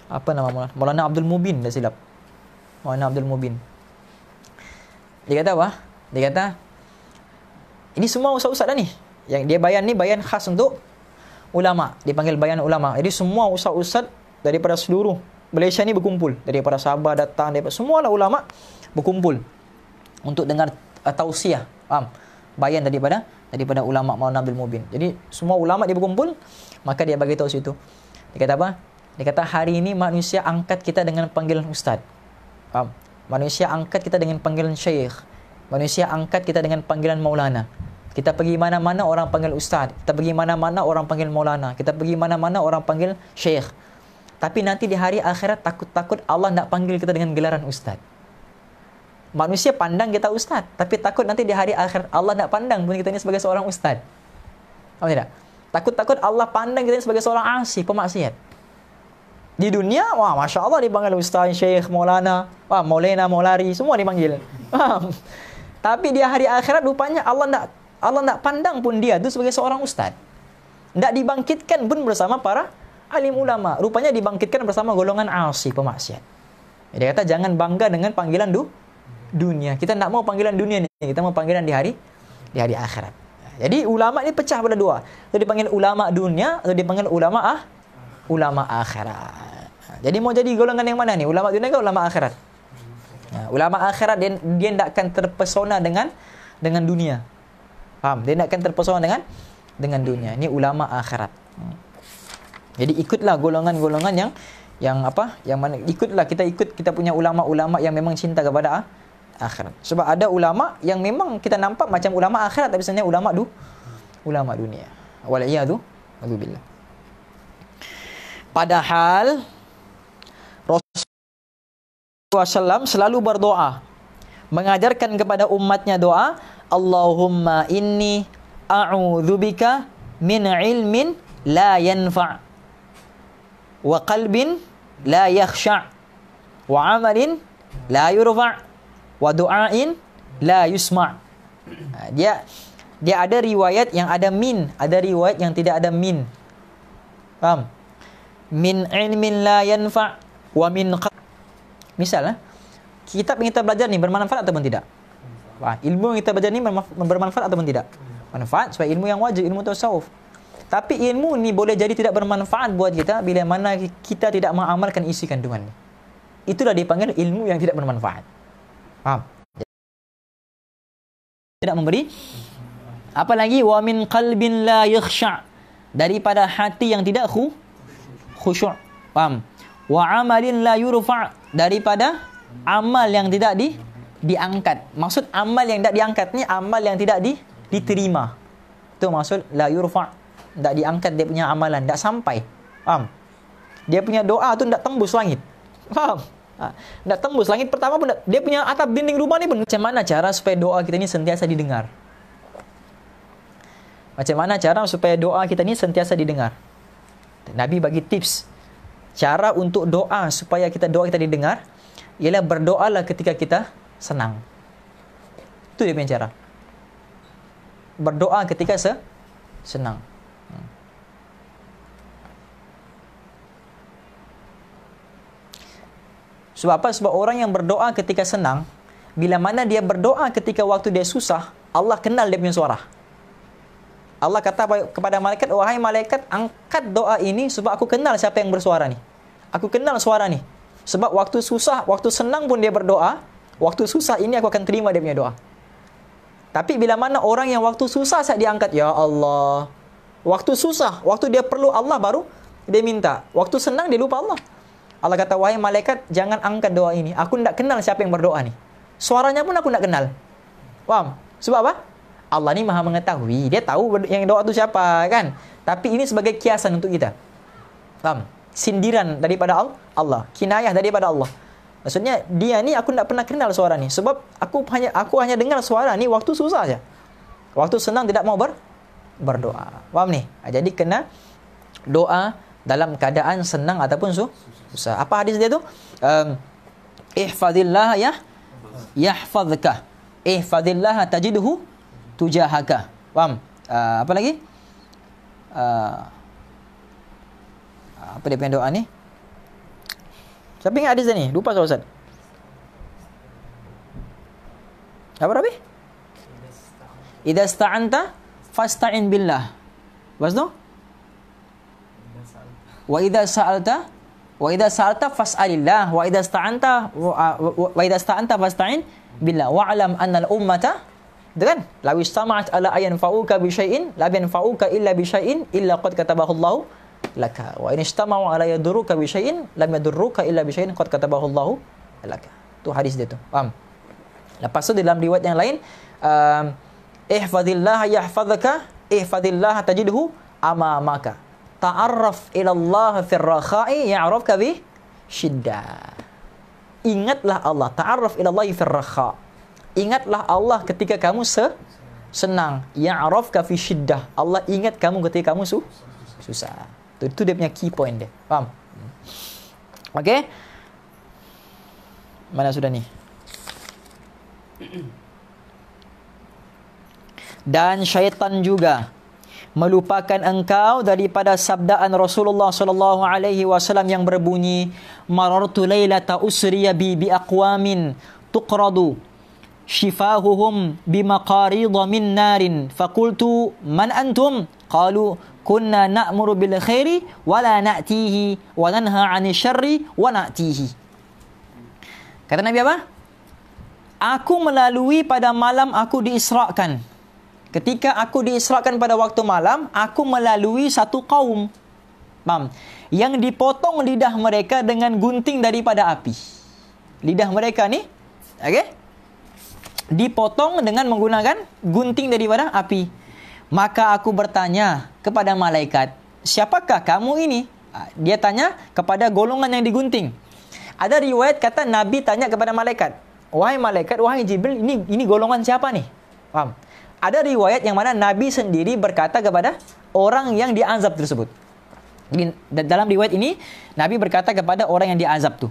Apa nama Maulana? Maulana Abdul Mubin, dah silap. Maulana Abdul Mubin. Dia kata apa? Dia kata, ini semua ustaz-ustaz dah ni. Yang dia bayan ni bayan khas untuk ulama. Dipanggil bayan ulama. Jadi semua ustaz-ustaz daripada seluruh Malaysia ni berkumpul. Daripada Sabah datang, daripada semualah ulama berkumpul untuk dengar tausiah. Faham? Bayan daripada ulama Maulana Abdul Mubin. Jadi semua ulama dia berkumpul, maka dia bagi tahu situ. Dia kata apa? Dia kata hari ini manusia angkat kita dengan panggilan ustaz. Faham? Manusia angkat kita dengan panggilan syekh. Manusia angkat kita dengan panggilan maulana. Kita pergi mana-mana orang panggil ustaz. Kita pergi mana-mana orang panggil maulana. Kita pergi mana-mana orang panggil syekh. Tapi nanti di hari akhirat takut-takut Allah nak panggil kita dengan gelaran ustaz. Manusia pandang kita ustaz, tapi takut nanti di hari akhirat Allah nak pandang pun kita ni sebagai seorang ustaz. Faham tidak? Takut-takut Allah pandang kita ni sebagai seorang asi, pemaksiat. Di dunia, wah Masya Allah dipanggil ustaz, syekh, maulana, wah maulana, maulari, semua dipanggil. Tapi di hari akhirat rupanya Allah nak pandang pun dia tu sebagai seorang ustaz. Tak dibangkitkan pun bersama para alim ulama. Rupanya dibangkitkan bersama golongan asi, pemaksiat. Dia kata jangan bangga dengan panggilan dunia. Kita tak mau panggilan dunia ni. Kita mau panggilan di hari akhirat. Jadi ulama ni pecah pada dua. Atau dipanggil ulama dunia, atau dipanggil ulama akhirat. Jadi mau jadi golongan yang mana ni? Ulama dunia ke ulama akhirat? Ulama akhirat dia tidak akan terpesona dengan dunia. Faham? Dia tidak akan terpesona dengan dunia. Ini ulama akhirat. Jadi ikutlah golongan-golongan yang apa? Yang mana ikutlah kita punya ulama-ulama yang memang cinta kepada akhirat. Sebab ada ulama yang memang kita nampak macam ulama akhirat tapi sebenarnya ulama dunia. Waliyadu billah. Padahal Rasulullah SAW selalu berdoa, mengajarkan kepada umatnya doa, Allahumma inni a'udzubika min ilmin la yanfa' wa qalbin la yakhsha' wa amalin la yurfa' wa du'ain la yusma'. Dia ada riwayat yang ada min, ada riwayat yang tidak ada min. Faham? Min ilmin la yanfa' wa min misal kitab yang kita belajar ni bermanfaat ataupun tidak? Ilmu yang kita belajar ni bermanfaat ataupun tidak? Manfaat sebab ilmu yang wajib, ilmu tasawuf. Tapi ilmu ni boleh jadi tidak bermanfaat buat kita bila mana kita tidak mengamalkan isi kandungan ni. Itulah dipanggil ilmu yang tidak bermanfaat. Faham? Tidak memberi. Apalagi wa min qalbin la yakhsha', daripada hati yang tidak khusyuk. Faham? Wa amalin la yurfa', daripada amal yang tidak diangkat. Maksud amal yang tidak diangkat ni amal yang tidak diterima. Itu maksud la yurfa', tak diangkat dia punya amalan, tak sampai. Faham? Dia punya doa tu tak tembus langit. Faham? Tak tembus langit pertama pun dia punya atap dinding rumah ni pun. Macam mana cara supaya doa kita ni sentiasa didengar? Macam mana cara supaya doa kita ni sentiasa didengar? Nabi bagi tips. Cara untuk doa supaya doa kita didengar ialah berdoalah ketika kita senang. Itu dia punya cara. Berdoa ketika senang. Sebab apa? Sebab orang yang berdoa ketika senang, bila mana dia berdoa ketika waktu dia susah, Allah kenal dia punya suara. Allah kata kepada malaikat, wahai malaikat, angkat doa ini sebab aku kenal siapa yang bersuara ni. Aku kenal suara ni. Sebab waktu susah, waktu senang pun dia berdoa, waktu susah ini aku akan terima dia punya doa. Tapi bila mana orang yang waktu susah saat diangkat, ya Allah. Waktu susah, waktu dia perlu Allah baru dia minta. Waktu senang dia lupa Allah. Allah kata, wahai malaikat, jangan angkat doa ini. Aku tidak kenal siapa yang berdoa ni. Suaranya pun aku tidak kenal. Faham? Sebab apa? Allah ni maha mengetahui. Dia tahu yang doa tu siapa kan. Tapi ini sebagai kiasan untuk kita. Faham? Sindiran daripada Allah. Kinayah daripada Allah. Maksudnya dia ni aku tak pernah kenal suara ni. Sebab aku hanya dengar suara ni waktu susah saja. Waktu senang tidak mau berdoa. Faham ni? Jadi kena doa dalam keadaan senang ataupun susah. Apa hadis dia tu? Ihfazillah yahfazka. Ihfazillah tajidhu tujahaka. Faham? Apa lagi? Apa dia punya doa ni? Siapa ingat hadis ni? Lupa saya Ustaz. Apa Rabi? Idza sta'anta fasta'in billah. Lepas tu? Wa idza sa'alta fas'alillah wa idza sta'anta fasta'in billah wa'lam anna al-ummata, kan? Law istama'at ala ayan fa'uka bi syai'in la yanfa'uka illa bi syai'in illa qad katabahu Allah laka wa in istama'u ala yadurruka bi syai'in lam yadurruka illa bi syai'in qad katabahu Allah laka. Tu hadis dia tu. Faham? Lepas tu dalam riwayat yang lain, ihfazillah yahfazaka, ihfazillah tajidhu amamaka. Ta'arraf ila Allah fir rakha'i ya'rafka bi syiddah. Ingatlah Allah. Ta'arraf ila Allah fir rakha'. Ingatlah Allah ketika kamu senang. Ya'rafka fi syiddah. Allah ingat kamu ketika kamu susah. Itu dia punya key point dia. Faham? Okey? Mana sudah ni? Dan syaitan juga melupakan engkau daripada sabdaan Rasulullah sallallahu alaihi wasallam yang berbunyi, marartu lailata usriya bi aqwamin tuqradu shifahuhum bimaqarid min narin faqultu man antum qalu kunna na'muru bil khairi wa la na'tihi wa nanha 'anil syarri wa na'tihi. Kata Nabi apa? Aku melalui pada malam aku diisrakan. Ketika aku diisrakan pada waktu malam, aku melalui satu kaum, yang dipotong lidah mereka dengan gunting daripada api. Lidah mereka ni, okey, dipotong dengan menggunakan gunting daripada api. Maka aku bertanya kepada malaikat, siapakah kamu ini? Dia tanya kepada golongan yang digunting. Ada riwayat kata Nabi tanya kepada malaikat, wahai malaikat, wahai Jibril, ini golongan siapa nih? Faham? Ada riwayat yang mana Nabi sendiri berkata kepada orang yang diazab tersebut. Jadi, dalam riwayat ini, Nabi berkata kepada orang yang diazab tu.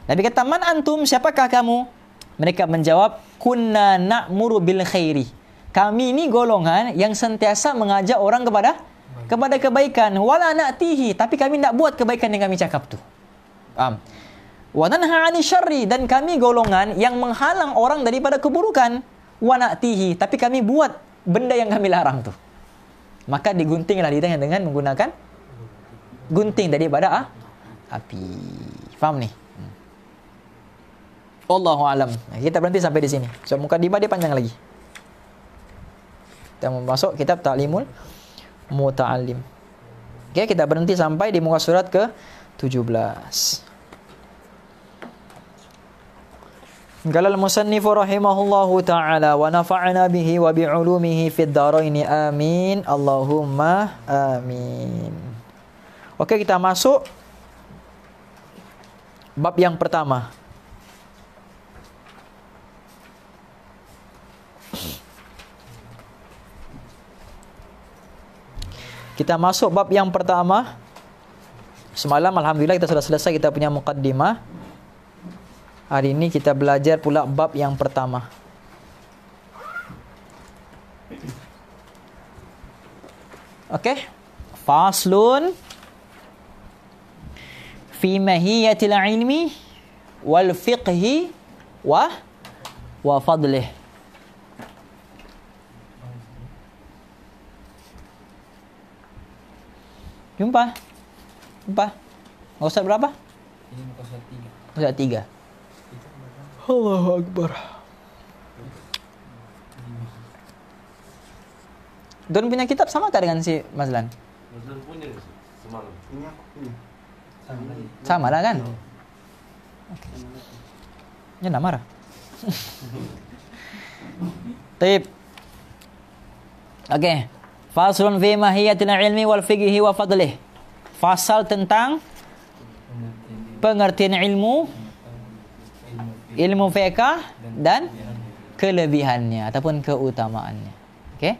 Nabi kata, man antum, siapakah kamu? Mereka menjawab, kunna na'muru bil khairi. Kami ini golongan yang sentiasa mengajak orang kepada kebaikan. Wala na'tihi, tapi kami nak buat kebaikan yang kami cakap tu. Wa nanha 'anil syarri, dan kami golongan yang menghalang orang daripada keburukan. Wa na'tihi, tapi kami buat benda yang kami larang tu. Maka diguntinglah lidahnya dengan menggunakan gunting daripada api. Faham ni? Wallahu alam. Kita berhenti sampai di sini. So mukadimah dia panjang lagi. Kita masuk kitab Ta'limul Muta'allim. Okey, kita berhenti sampai di muka surat ke-17. Qala al-musannif rahimahullahu ta'ala wa nafa'na bihi wa bi'ulumihi fid dharain amin Allahumma amin. Okey, kita masuk bab yang pertama. Kita masuk bab yang pertama. Semalam alhamdulillah kita sudah selesai kita punya muqaddimah. Hari ini kita belajar pula bab yang pertama. Okey. Faslun fi mahiyatil ilmi wal fiqhi wa fadlih. Jumpa. Ustaz berapa? Ini muka surat 3. Ustaz 3. Allahu Akbar. Don punya kitab sama tak dengan si Mazlan? Mazlan punya semalam. Ini aku punya. Sama lah kan? Okay. Jangan marah. Taib. Okey. Faslun fi mahiyatil ilmi wal fiqhi wa fadlih. Fasal tentang pengertian ilmu, ilmu fiqh dan kelebihannya ataupun keutamaannya. Okey.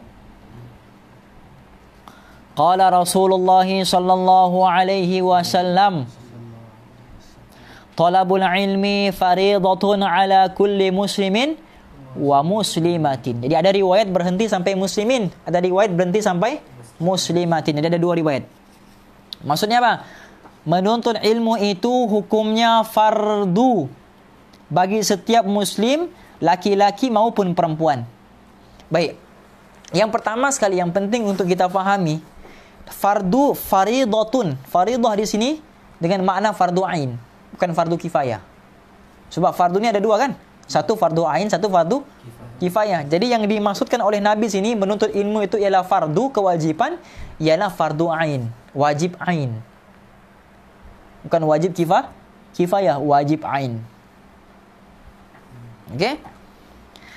Qala Rasulullah sallallahu alaihi wasallam, talabul ilmi fariidatun ala kulli muslimin wa muslimatin. Jadi ada riwayat berhenti sampai muslimin, ada riwayat berhenti sampai muslimatin. Jadi ada dua riwayat. Maksudnya apa? Menuntut ilmu itu hukumnya fardu bagi setiap muslim, laki-laki maupun perempuan. Baik. Yang pertama sekali yang penting untuk kita fahami, fardu faridatun. Faridah di sini dengan makna fardu ain, bukan fardu kifayah. Sebab fardu ni ada dua kan? Satu fardu ain, satu fardu kifayah. Jadi yang dimaksudkan oleh Nabi sini menuntut ilmu itu ialah fardu kewajiban, ialah fardu ain, wajib ain. Bukan wajib kifayah, wajib ain. Okey?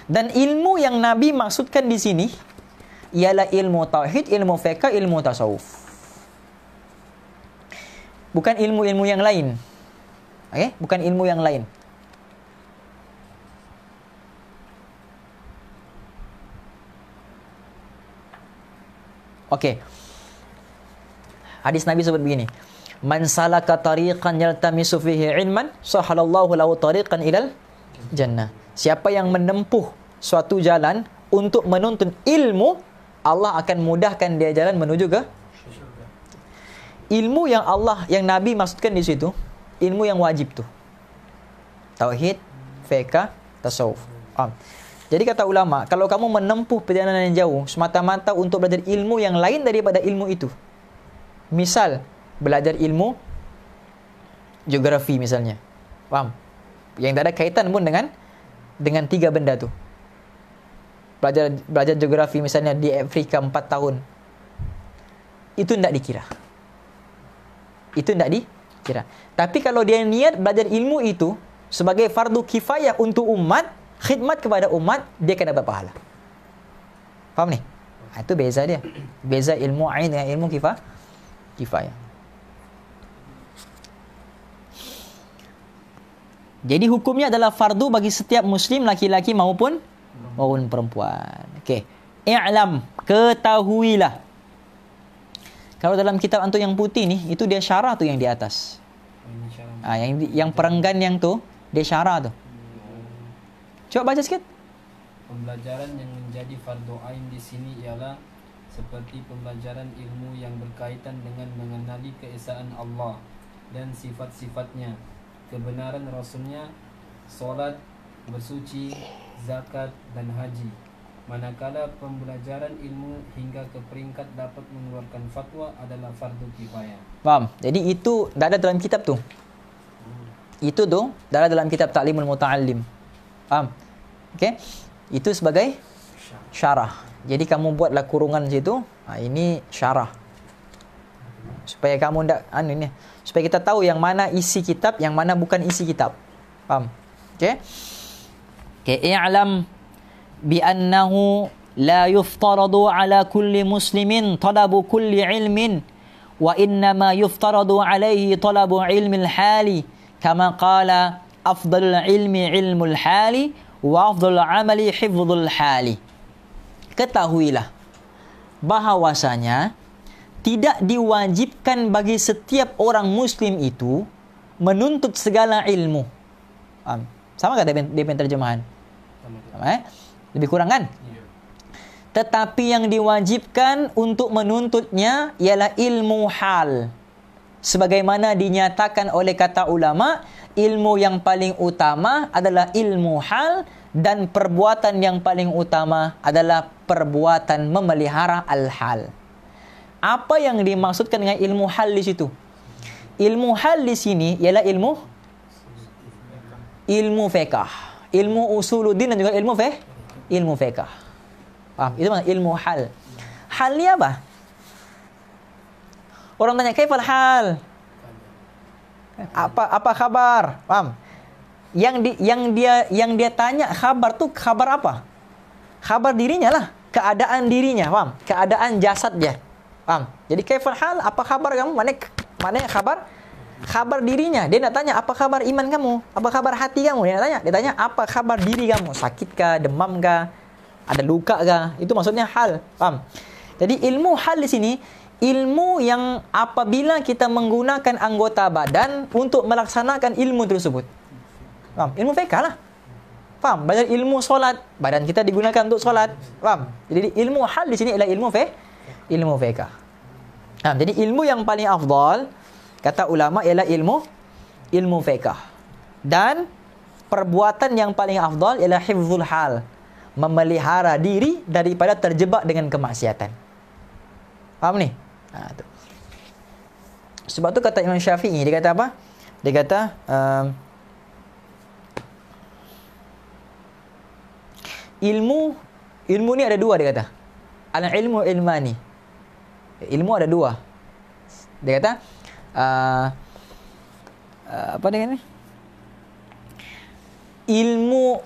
Dan ilmu yang Nabi maksudkan di sini ialah ilmu tauhid, ilmu fiqh, ilmu tasawuf. Bukan ilmu-ilmu yang lain. Okey? Bukan ilmu yang lain. Okey. Hadis Nabi sebut begini. Man salaka tariqan yaltamisu fihi ilman, sahalallahu lahu tariqan ilal jannah. Siapa yang menempuh suatu jalan untuk menuntut ilmu, Allah akan mudahkan dia jalan menuju ke ilmu yang Nabi maksudkan di situ, ilmu yang wajib tu. Tauhid, fiqh, tasawuf. Jadi kata ulama, kalau kamu menempuh perjalanan yang jauh semata-mata untuk belajar ilmu yang lain daripada ilmu itu, misal belajar ilmu geografi misalnya, faham? Yang tak ada kaitan pun dengan tiga benda tu. Belajar geografi misalnya di Afrika 4 tahun, itu tidak dikira. Itu tidak dikira. Tapi kalau dia niat belajar ilmu itu sebagai fardu kifayah untuk umat, khidmat kepada umat, dia akan dapat pahala. Faham ni? Itu beza dia. Beza ilmu ain dengan ilmu kifayah. Jadi hukumnya adalah fardu bagi setiap muslim, laki-laki maupun perempuan. Okey. I'lam, ketahuilah. Kalau dalam kitab antum yang putih ni, itu dia syarah tu yang di atas. Yang perenggan yang tu, dia syarah tu. Coba baca sikit. Pembelajaran yang menjadi fardu ain di sini ialah seperti pembelajaran ilmu yang berkaitan dengan mengenali keesaan Allah dan sifat-sifatnya, kebenaran Rasulnya, solat, bersuci, zakat dan haji. Manakala pembelajaran ilmu hingga ke peringkat dapat mengeluarkan fatwa adalah fardu kifayah. Faham? Jadi itu dah ada dalam kitab tu. Itu tu dah ada dalam kitab Ta'limul Muta'allim. Faham? Okey. Itu sebagai syarah. Jadi kamu buatlah kurungan situ. Ini syarah. Supaya kamu tak supaya kita tahu yang mana isi kitab, yang mana bukan isi kitab. Faham? Okey. I'lam bi annahu la yuftaradu ala kulli muslimin talabu kulli ilmin wa innama yuftaradu alaihi talabu ilmil hali kama qala afdalul ilmi ilmul hali wa afdalul amali hifdzul hali. Ketahuilah bahawasanya tidak diwajibkan bagi setiap orang muslim itu menuntut segala ilmu. Sama tak dia penterjemahan? Sama. Lebih kurang kan? Tetapi yang diwajibkan untuk menuntutnya ialah ilmu hal. Sebagaimana dinyatakan oleh kata ulama, ilmu yang paling utama adalah ilmu hal dan perbuatan yang paling utama adalah perbuatan memelihara al-hal. Apa yang dimaksudkan dengan ilmu hal di situ? Ilmu hal di sini ialah ilmu fiqh, ilmu usuluddin dan juga ilmu fiqh. Faham? Itu maksud ilmu hal. Hal ni apa? Orang tanya, kaifal hal? Apa khabar? Faham? Yang dia tanya khabar tu khabar apa? Khabar dirinya lah. keadaan dirinya, faham? Keadaan jasad dia. Faham? Jadi kaifal hal, apa khabar kamu? Mana kabar dirinya. Dia nak tanya apa kabar iman kamu? Apa kabar hati kamu? Dia tanya apa kabar diri kamu? Sakit kah, demam kah, ada luka kah? Itu maksudnya hal. Faham? Jadi ilmu hal di sini ilmu yang apabila kita menggunakan anggota badan untuk melaksanakan ilmu tersebut. Faham? Ilmu fiqh lah. Faham? Belajar ilmu solat, badan kita digunakan untuk solat. Faham? Jadi ilmu hal di sini adalah ilmu fiqh. Ilmu fiqh. Jadi ilmu yang paling afdal kata ulama ialah ilmu fiqh. Dan perbuatan yang paling afdal ialah hifzul hal, memelihara diri daripada terjebak dengan kemaksiatan. Faham ni? Tu. Sebab tu kata Imam Syafi'i, dia kata apa? Dia kata ilmu ni ada dua, dia kata. Al-ilmu ilmani. Ilmu ada dua. Dia kata apa dia ni? Ilmu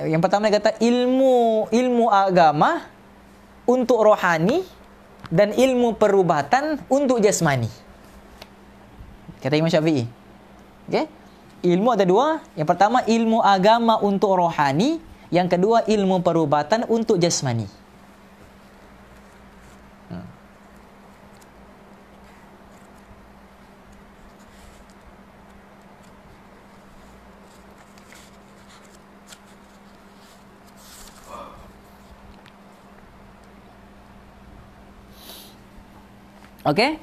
yang pertama dia kata ilmu agama untuk rohani dan ilmu perubatan untuk jasmani. Kata Imam Syafi'i. Okey? Ilmu ada dua. Yang pertama ilmu agama untuk rohani, yang kedua ilmu perubatan untuk jasmani. Okey?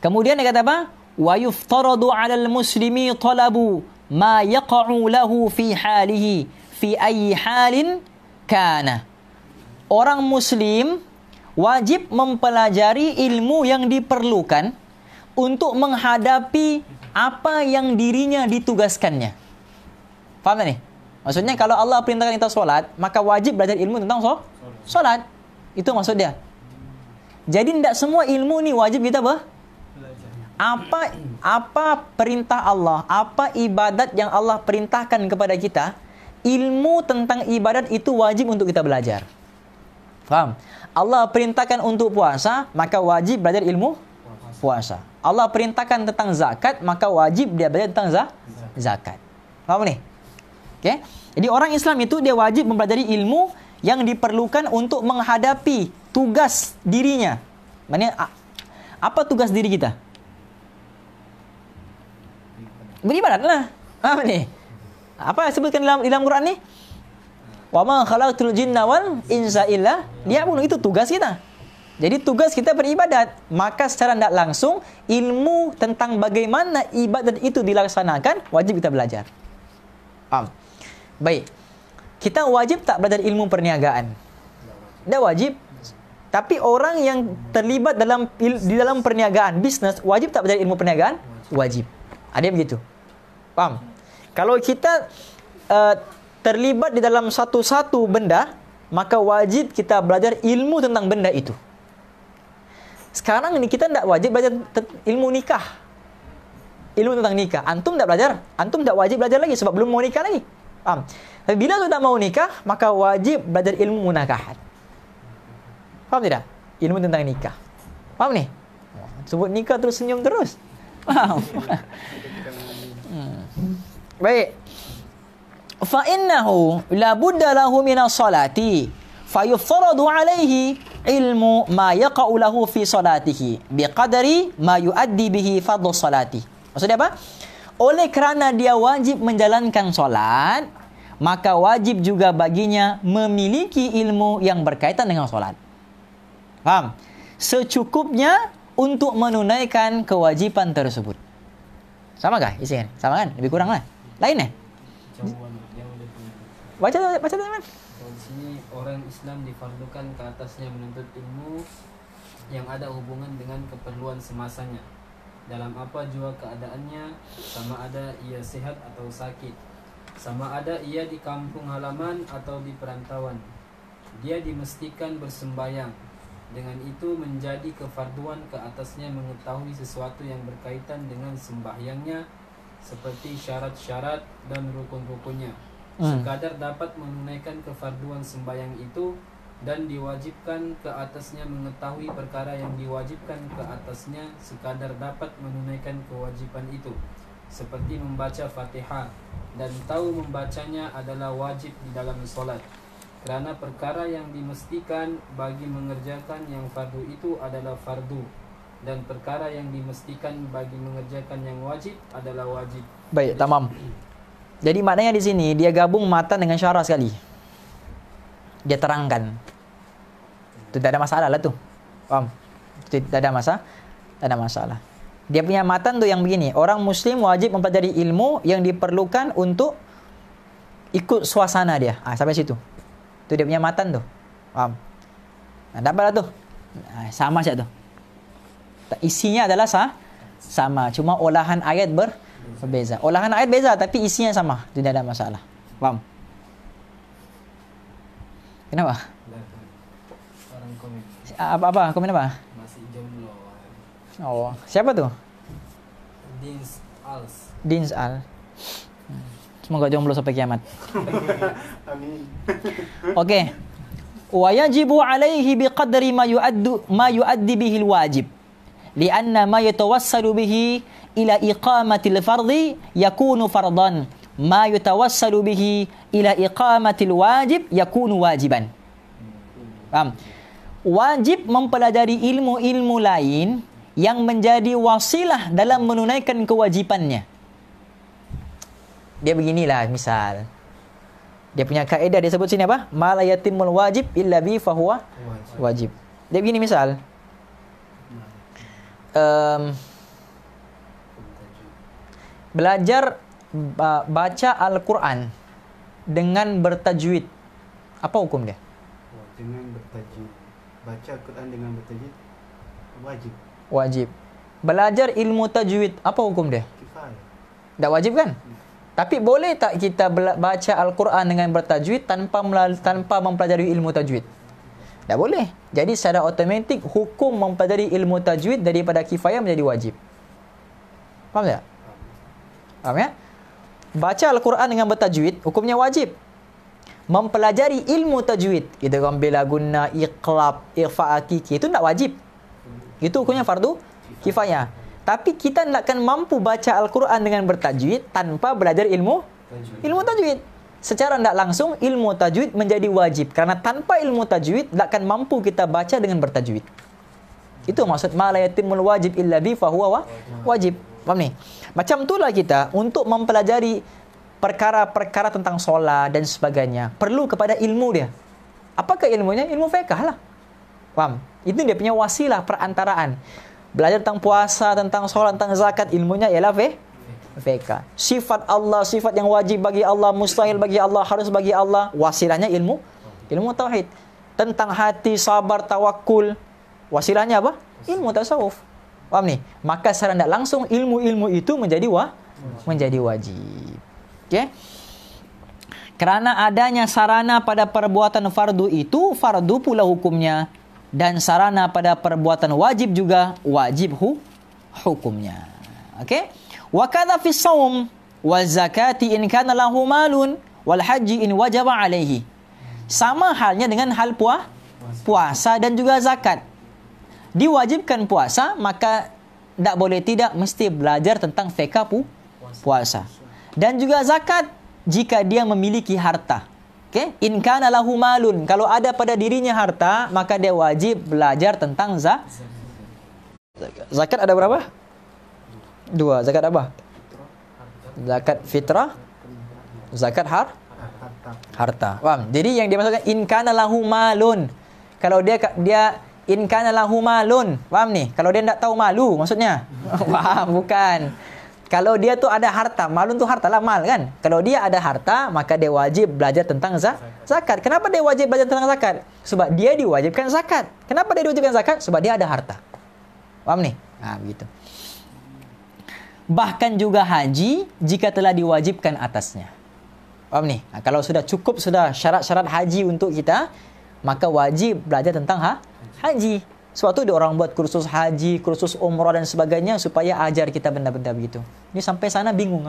Kemudian dia kata apa? Wa yuftaradu 'alal muslimi talabu ma yaqa'u lahu fi halihi fi ayyi halin kana. Orang muslim wajib mempelajari ilmu yang diperlukan untuk menghadapi apa yang dirinya ditugaskannya. Faham tak ni? Maksudnya kalau Allah perintahkan kita solat, maka wajib belajar ilmu tentang solat. Itu maksud dia. Jadi tidak semua ilmu ni wajib kita apa perintah Allah, apa ibadat yang Allah perintahkan kepada kita, ilmu tentang ibadat itu wajib untuk kita belajar. Faham? Allah perintahkan untuk puasa, maka wajib belajar ilmu puasa. Allah perintahkan tentang zakat, maka wajib dia belajar tentang zakat. Faham ni? Okey? Jadi orang Islam itu dia wajib mempelajari ilmu yang diperlukan untuk menghadapi tugas dirinya. Maksudnya apa tugas diri kita? Beribadatlah. Apa ni? Apa yang sebutkan dalam Quran ni? Wa ma khalaqtul jinna wal insa illa liya'budun. Itu tugas kita. Jadi tugas kita beribadat. Maka secara tidak langsung ilmu tentang bagaimana ibadat itu dilaksanakan wajib kita belajar. Faham? Baik. Kita wajib tak belajar ilmu perniagaan? Tidak wajib. Tapi orang yang terlibat di dalam perniagaan, bisnes, wajib tak belajar ilmu perniagaan? Wajib. Ada yang begitu. Faham? Kalau kita terlibat di dalam satu benda, maka wajib kita belajar ilmu tentang benda itu. Sekarang ni kita tidak wajib belajar ilmu nikah. Ilmu tentang nikah. Antum tak belajar. Antum tak wajib belajar lagi sebab belum mau nikah lagi. Faham? Tapi bila sudah mau nikah, maka wajib belajar ilmu munakahat. Faham tidak? Ilmu tentang nikah. Faham ni? Sebut nikah terus senyum terus. Faham? Baik. Fa innahu la budda lahu min as-salati fayuftaradu alayhi ilmu ma yaqa'u lahu fi salatihi biqadari ma yuaddi bihi fardhu salati. Maksudnya apa? Oleh kerana dia wajib menjalankan solat, maka wajib juga baginya memiliki ilmu yang berkaitan dengan solat. Faham? Secukupnya untuk menunaikan kewajiban tersebut. Sama kah isinya? Sama kan? Lebih kurang lah. Lain eh? Baca teman. Di sini orang Islam difardukan ke atasnya menuntut ilmu yang ada hubungan dengan keperluan semasanya. Dalam apa jua keadaannya, sama ada ia sehat atau sakit, sama ada ia di kampung halaman atau di perantauan. Dia dimestikan bersembayang. Dengan itu menjadi kefarduan ke atasnya mengetahui sesuatu yang berkaitan dengan sembahyangnya, seperti syarat-syarat dan rukun-rukunnya. Sekadar dapat menunaikan kefarduan sembahyang itu, dan diwajibkan ke atasnya mengetahui perkara yang diwajibkan ke atasnya sekadar dapat menunaikan kewajiban itu, seperti membaca Fatihah, dan tahu membacanya adalah wajib di dalam solat, kerana perkara yang dimestikan bagi mengerjakan yang fardu itu adalah fardu, dan perkara yang dimestikan bagi mengerjakan yang wajib adalah wajib. Baik, tamam. Jadi maknanya di sini dia gabung matan dengan syarah sekali. Dia terangkan. Itu tak ada masalah lah tu. Faham? Itu tak ada masalah. Tak ada masalah. Dia punya matan tu yang begini. Orang Muslim wajib mempelajari ilmu yang diperlukan untuk ikut suasana dia. Sampai situ. Tu dia punya matan tu. Faham? Tak apa lah tu. Sama saja tu. Isinya adalah sama. Cuma olahan ayat berbeza. Olahan ayat beza tapi isinya sama. Tidak ada masalah. Faham? Kenapa? Orang komen Apa? Komen apa? masih jomblo. Oh, siapa tu? Dins Al. Semoga jomblo sampai kiamat. Amin. Okey. Wa yajibu alaihi biqadri ma yuaddi bihi alwajib. Lianna ma yatawassalu bihi ila iqamatil fardhi yakunu fardan. Ma yatawassalu bihi ila iqamatil wajib yakunu wajiban. Faham? Wajib mempelajari ilmu-ilmu lain yang menjadi wasilah dalam menunaikan kewajipannya. Dia beginilah misal. Dia punya kaedah dia sebut sini apa? Ma la yatimul wajib illa bi fahuwa wajib. Dia begini misal. Belajar baca Al-Quran dengan bertajwid. Apa hukum dia? Dengan bertajwid. Baca Quran dengan bertajwid wajib. Wajib. Belajar ilmu tajwid, apa hukum dia? Kifayah. Tak wajib kan? Tapi boleh tak kita baca Al-Quran dengan bertajwid tanpa mempelajari ilmu tajwid? Tak boleh. Jadi secara automatik hukum mempelajari ilmu tajwid daripada kifayah menjadi wajib. Faham tak? Faham ya? Baca Al-Quran dengan bertajwid hukumnya wajib. Mempelajari ilmu tajwid, kita ambil guna iqlab, ikhfa hakiki, itu tak wajib. Itu hukumnya fardu kifayah. Tapi kita takkan mampu baca Al-Quran dengan bertajwid tanpa belajar ilmu tajwid. Secara tidak langsung ilmu tajwid menjadi wajib, kerana tanpa ilmu tajwid takkan mampu kita baca dengan bertajwid. Itu maksud ma la yatimul wajib illa bi fahuwa wajib. Faham ni? Macam itulah kita untuk mempelajari perkara-perkara tentang solat dan sebagainya perlu kepada ilmu dia. Apakah ilmunya? Ilmu fiqh lah. Faham? Itu dia punya wasilah perantaraan. Belajar tentang puasa, tentang solat, tentang zakat, ilmunya ialah fiqh. Sifat Allah, sifat yang wajib bagi Allah, mustahil bagi Allah, harus bagi Allah, wasilahnya ilmu tauhid. Tentang hati, sabar, tawakul, wasilahnya apa? Ilmu tasawuf. Faham ni? Maka secara tidak langsung ilmu-ilmu itu menjadi wajib. Okey? Kerana adanya sarana pada perbuatan fardu itu, fardu pula hukumnya, dan sarana pada perbuatan wajib juga wajib hukumnya. Okey? Wa kadza fi shaum wal zakati in kana lahu malun wal haji in wajaba alaihi. Sama halnya dengan hal puasa dan juga zakat. Diwajibkan puasa, maka tak boleh tidak mesti belajar tentang fiqh puasa. Dan juga zakat jika dia memiliki harta. Okey, in kana lahu malun, kalau ada pada dirinya harta, maka dia wajib belajar tentang zakat. Ada berapa? 2. Zakat apa? Zakat fitrah, zakat harta. Faham? Jadi yang dimaksudkan in kana lahu malun. Kalau dia in kana lahu malun. Faham ni? Kalau dia tak tahu malu maksudnya. Faham? Bukan. Kalau dia tu ada harta, malun tu harta lah, mal kan. Kalau dia ada harta, maka dia wajib belajar tentang zakat. Kenapa dia wajib belajar tentang zakat? Sebab dia diwajibkan zakat. Kenapa dia diwajibkan zakat? Sebab dia ada harta. Faham ni? Begitu. Bahkan juga haji jika telah diwajibkan atasnya. Faham ni? Kalau sudah cukup syarat-syarat haji untuk kita, maka wajib belajar tentang haji. Sebab tu dia orang buat kursus haji, kursus umrah dan sebagainya supaya ajar kita benda-benda begitu. Ni sampai sana bingung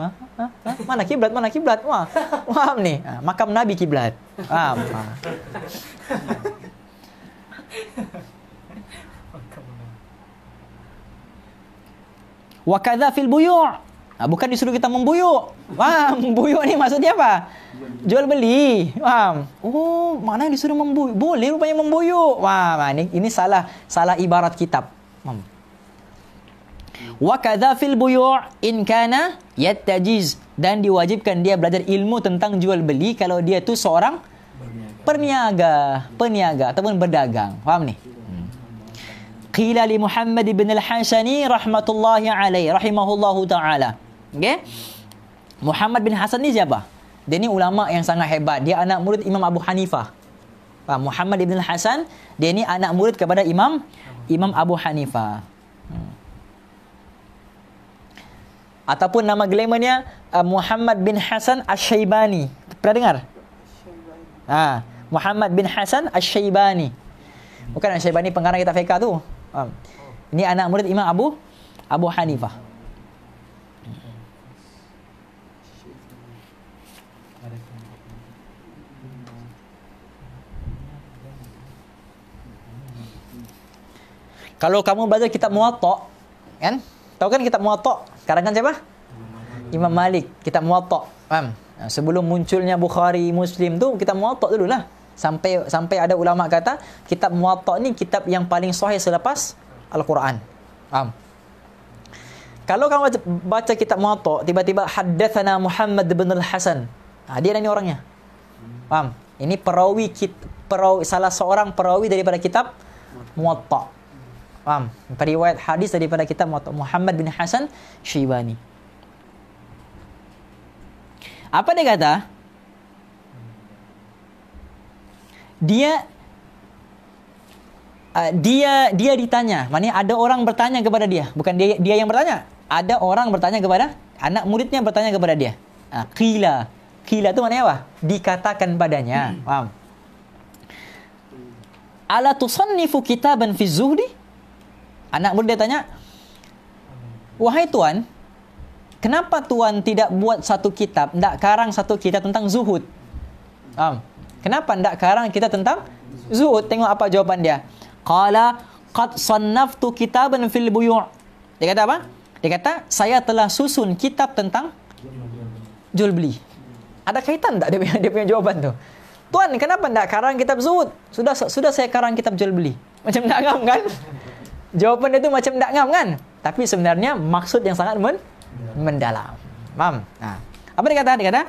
Mana kiblat? Wah. Faham ni? Makam Nabi kiblat. Faham. Wa kadza fil buyu'. Bukan disuruh kita membuyuk. Faham? Buyuk ni maksudnya apa? Jual beli. Faham? Oh, maknanya disuruh membuyuk. Boleh rupanya membuyuk. Wah, ini salah ibarat kitab. Faham? Wa kadza fil buyu' in kana yattajiz, dan diwajibkan dia belajar ilmu tentang jual beli kalau dia tu seorang peniaga ataupun berdagang. Faham ni? Qila li Muhammad ibn al-Hasani rahmatullahi alaihi rahimahullahu taala. Okey. Muhammad bin Hasan ni siapa? Dia ni ulama yang sangat hebat. Dia anak murid Imam Abu Hanifah. Muhammad ibn al-Hasan, dia ni anak murid kepada Imam Abu Hanifah. Ataupun nama glamournya Muhammad bin Hasan Asy-Syaibani. Pernah dengar? Muhammad bin Hasan Asy-Syaibani. Bukan Asy-Syaibani pengarang kitab fiqh tu. Ini anak murid Imam Abu Hanifah. Kalau kamu baca kitab Muwatta, kan? Tahu kan kitab Muwatta? Karangan siapa? Imam Malik. Kitab Muwatta. Faham? Sebelum munculnya Bukhari, Muslim tu, kitab Muwatta dululah. Sampai ada ulama kata kitab Muwatta ni kitab yang paling sahih selepas Al-Quran. Faham? Kalau kamu baca kitab Muwatta, tiba-tiba haddatsana Muhammad bin al-Hasan. Dia ni orangnya. Faham? Ini salah seorang perawi daripada kitab Muwatta. Faham? Periwayat hadis daripada kitab Muwatta, Muhammad bin Hasan Syaibani. Apa dia kata? Dia ditanya. Maknanya ada orang bertanya kepada dia. Bukan dia yang bertanya. Ada orang bertanya kepada, anak muridnya bertanya kepada dia. Qila. Qila tu maknanya apa? Dikatakan padanya. Faham? Ala tusannifu kitaban fi zuhdi? Anak murid dia tanya, wahai tuan, kenapa tuan tidak buat satu kitab, tidak karang satu kitab tentang zuhud? Kenapa tidak karang kita tentang zuhud? Tengok apa jawaban dia. Qala qad sannaftu kitaban fil buyu'. Dia kata apa? Dia kata, saya telah susun kitab tentang jual beli. Ada kaitan tak dia punya jawaban tu? Tuan, kenapa tidak karang kitab zuhud? Sudah saya karang kitab jual beli. Macam tak ngam kan? Jawapan dia tu macam tak ngam kan? Tapi sebenarnya maksud yang sangat mendalam. Faham? Apa dia kata? Dia kata,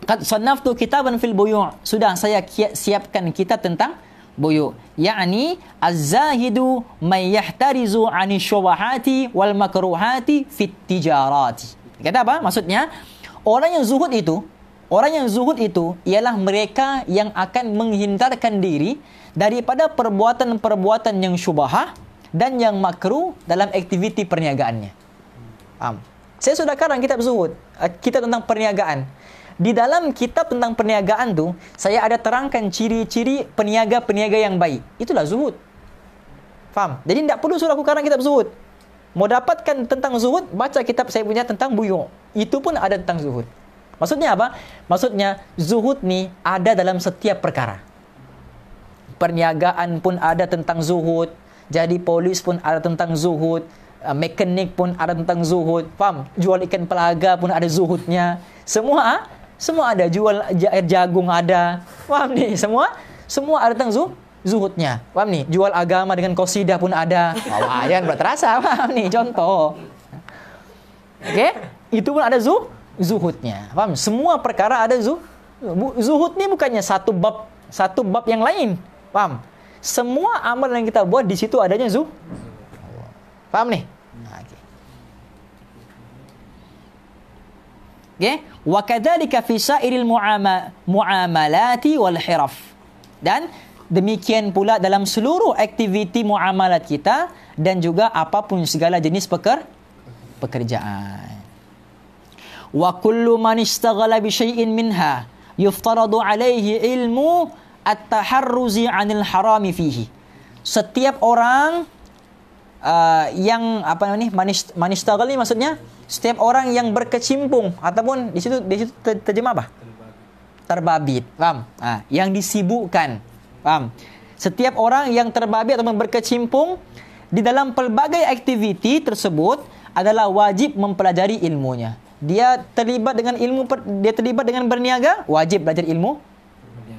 qad sannaftu kitaban fil buyu'. Sudah saya siapkan kitab tentang buyu'. Yakni az-zahidu may yahtarizu 'ani syubahati wal makruhati fit tijarati. Dia kata apa? Maksudnya, orang yang zuhud itu ialah mereka yang akan menghindarkan diri daripada perbuatan-perbuatan yang syubhah dan yang makruh dalam aktiviti perniagaannya. Faham? Saya sudah karang kitab zuhud, kitab tentang perniagaan. Di dalam kitab tentang perniagaan tu, saya ada terangkan ciri-ciri peniaga-peniaga yang baik. Itulah zuhud. Faham? Jadi tidak perlu suruh aku karang kitab zuhud. Mau dapatkan tentang zuhud, baca kitab saya punya tentang buyu'. Itu pun ada tentang zuhud. Maksudnya apa? Maksudnya zuhud ni ada dalam setiap perkara. Perniagaan pun ada tentang zuhud. Jadi polis pun ada tentang zuhud, mekanik pun ada tentang zuhud. Faham? Jual ikan pelaga pun ada zuhudnya. Semua ada. Jual air jagung ada. Faham ni? Semua ada tentang zuhudnya. Faham ni? Jual agama dengan qasidah pun ada. Jangan buat terasa. Faham ni? Contoh. Okey? Itu pun ada zuhudnya. Faham? Semua perkara ada zuhud ni bukannya satu bab yang lain. Faham? Semua amal yang kita buat di situ adanya Faham ni? Okey, wa kadzalika fi sa'iril muamalati wal hiraf. Dan demikian pula dalam seluruh aktiviti muamalat kita dan juga apapun segala jenis pekerjaan. Wa kullu man istaghala bi syai'in minha yuftaradu alaihi ilmu at-taharruzi 'anil harami fihi. Setiap orang yang manistaghal ni maksudnya setiap orang yang berkecimpung ataupun di situ terjemah apa? Terbabit. Faham? Yang disibukkan. Faham? Setiap orang yang terbabit ataupun berkecimpung di dalam pelbagai aktiviti tersebut adalah wajib mempelajari ilmunya. Dia terlibat dengan dia terlibat dengan berniaga, wajib belajar ilmu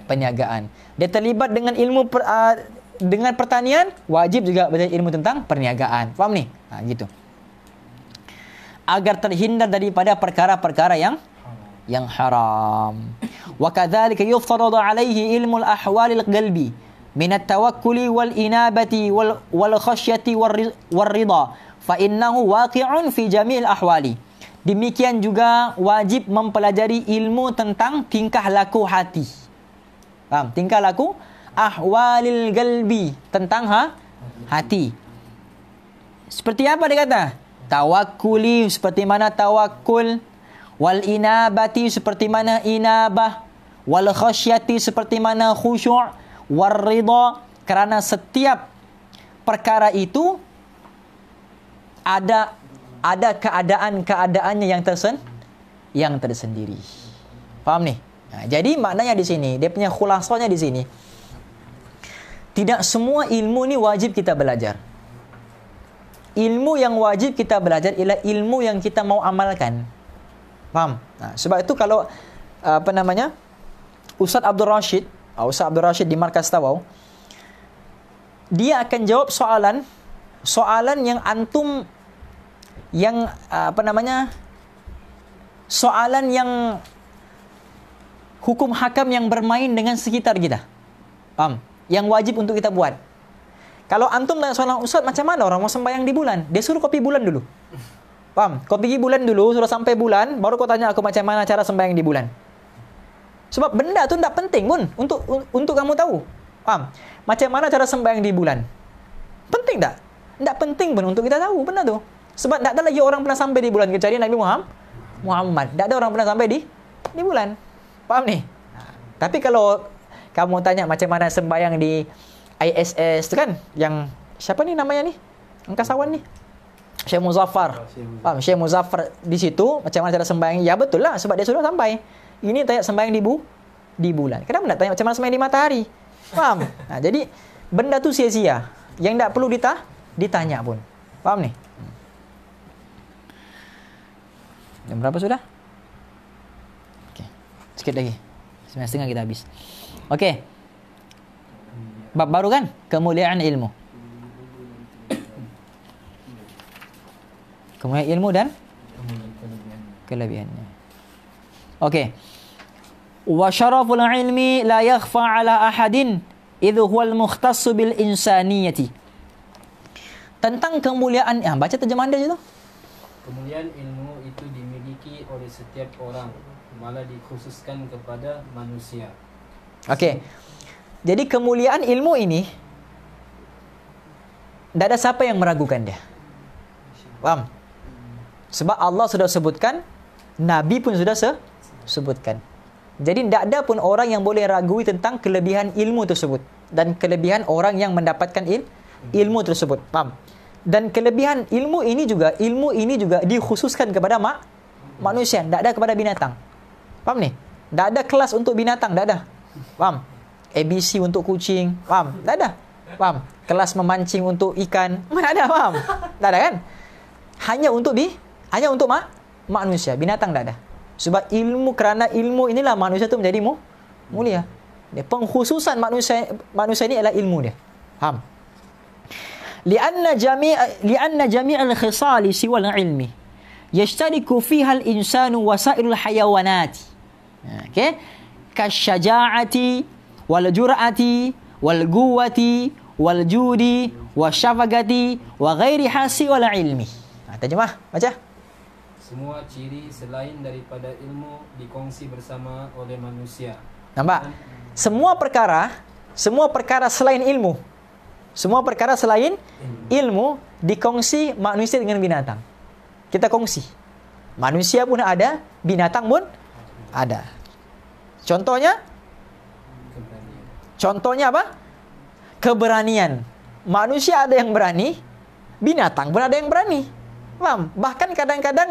perniagaan. Dia terlibat dengan dengan pertanian, wajib juga belajar ilmu tentang perniagaan. Faham ni? Gitu. Agar terhindar daripada perkara-perkara yang haram. Wa kadzalika yuftaradu alaihi ilmu al-ahwal al-qalbi min at-tawakkuli wal inabati wal khasyati war ridha fa innahu waqi'un fi jami'il ahwali. Demikian juga wajib mempelajari ilmu tentang tingkah laku hati. Faham? Tingkah laku ahwalil qalbi, tentang hati. Seperti apa dia kata? Tawakkuli, seperti mana tawakkul. Wal inabati, seperti mana inabah. Wal khasyati, seperti mana khusyuk. War ridha, kerana setiap perkara itu ada keadaan-keadaannya yang tersendiri. Faham ni? Jadi maknanya di sini, dia punya khulasanya di sini. Tidak semua ilmu ni wajib kita belajar. Ilmu yang wajib kita belajar ialah ilmu yang kita mau amalkan. Faham? Sebab itu kalau Ustaz Abdul Rashid di Markas Tawau, dia akan jawab soalan yang antum soalan yang hukum hakam yang bermain dengan sekitar kita. Faham? Yang wajib untuk kita buat. Kalau antum tanya soalan, Ustaz, macam mana orang mau sembahyang di bulan? Dia suruh kau pergi bulan dulu. Faham? Kau pergi bulan dulu, sudah sampai bulan, baru kau tanya aku macam mana cara sembahyang di bulan. Sebab benda tu tak penting pun untuk kamu tahu. Faham? Macam mana cara sembahyang di bulan? Penting tak? Tak penting pun untuk kita tahu benda tu. Sebab tak ada lagi orang pernah sampai di bulan kecuali Nabi Muhammad. Tak ada orang pernah sampai di bulan. Faham ni? Tapi kalau kamu tanya macam mana sembahyang di ISS tu kan, yang siapa ni namanya ni? Angkasawan ni. Syekh Muzaffar. Faham? Syekh Muzaffar di situ macam mana cara sembahyang? Ya betul lah, sebab dia sudah sampai. Ini tanya sembahyang di bulan. Kenapa nak tanya macam mana sembahyang di matahari? Faham? Jadi benda tu sia-sia. Yang tak perlu ditanya pun. Faham ni? Jam berapa sudah? Okey. Sikit lagi. 9:30 kita habis. Okey. Bab baru kan? Kemuliaan ilmu. Kemuliaan ilmu dan kelebihannya. Okey. Wa syaraful ilmi la yakhfa ala ahadin idh huwa al-mukhtassu bil insaniyati. Tentang kemuliaan, baca terjemahan dia je tu. Kemuliaan ilmu itu dimiliki oleh setiap orang, malah dikhususkan kepada manusia. Okey. Jadi kemuliaan ilmu ini tidak ada siapa yang meragukan dia. Faham? Sebab Allah sudah sebutkan, Nabi pun sudah sebutkan. Jadi tidak ada pun orang yang boleh ragui tentang kelebihan ilmu tersebut dan kelebihan orang yang mendapatkan ilmu tersebut. Faham? Dan kelebihan ilmu ini juga dikhususkan kepada manusia, tidak ada kepada binatang. Faham ni? Tak ada kelas untuk binatang, tak ada. Faham? ABC untuk kucing, faham? Tak ada. Faham? Kelas memancing untuk ikan, tak ada, faham? Tak ada kan? Hanya untuk manusia, binatang tak ada. Sebab kerana ilmu inilah manusia tu menjadi mulia. Pengkhususan manusia ini adalah ilmu dia. Faham? Lianna jami'al khisali siwal ilmi yashtariku fiha al-insanu wasailul hayawanati. Okey? Kasyaja'ati wal jur'ati wal quwwati wal judi wasyafaqati wa ghairi hasi wal ilmi. Terjemah, baca. Semua ciri selain daripada ilmu dikongsi bersama oleh manusia. Nampak? Semua perkara selain ilmu. Semua perkara selain ilmu dikongsi manusia dengan binatang. Kita kongsi. Manusia pun ada, binatang pun ada. Contohnya apa? Keberanian. Manusia ada yang berani, binatang pun ada yang berani. Faham? Bahkan kadang-kadang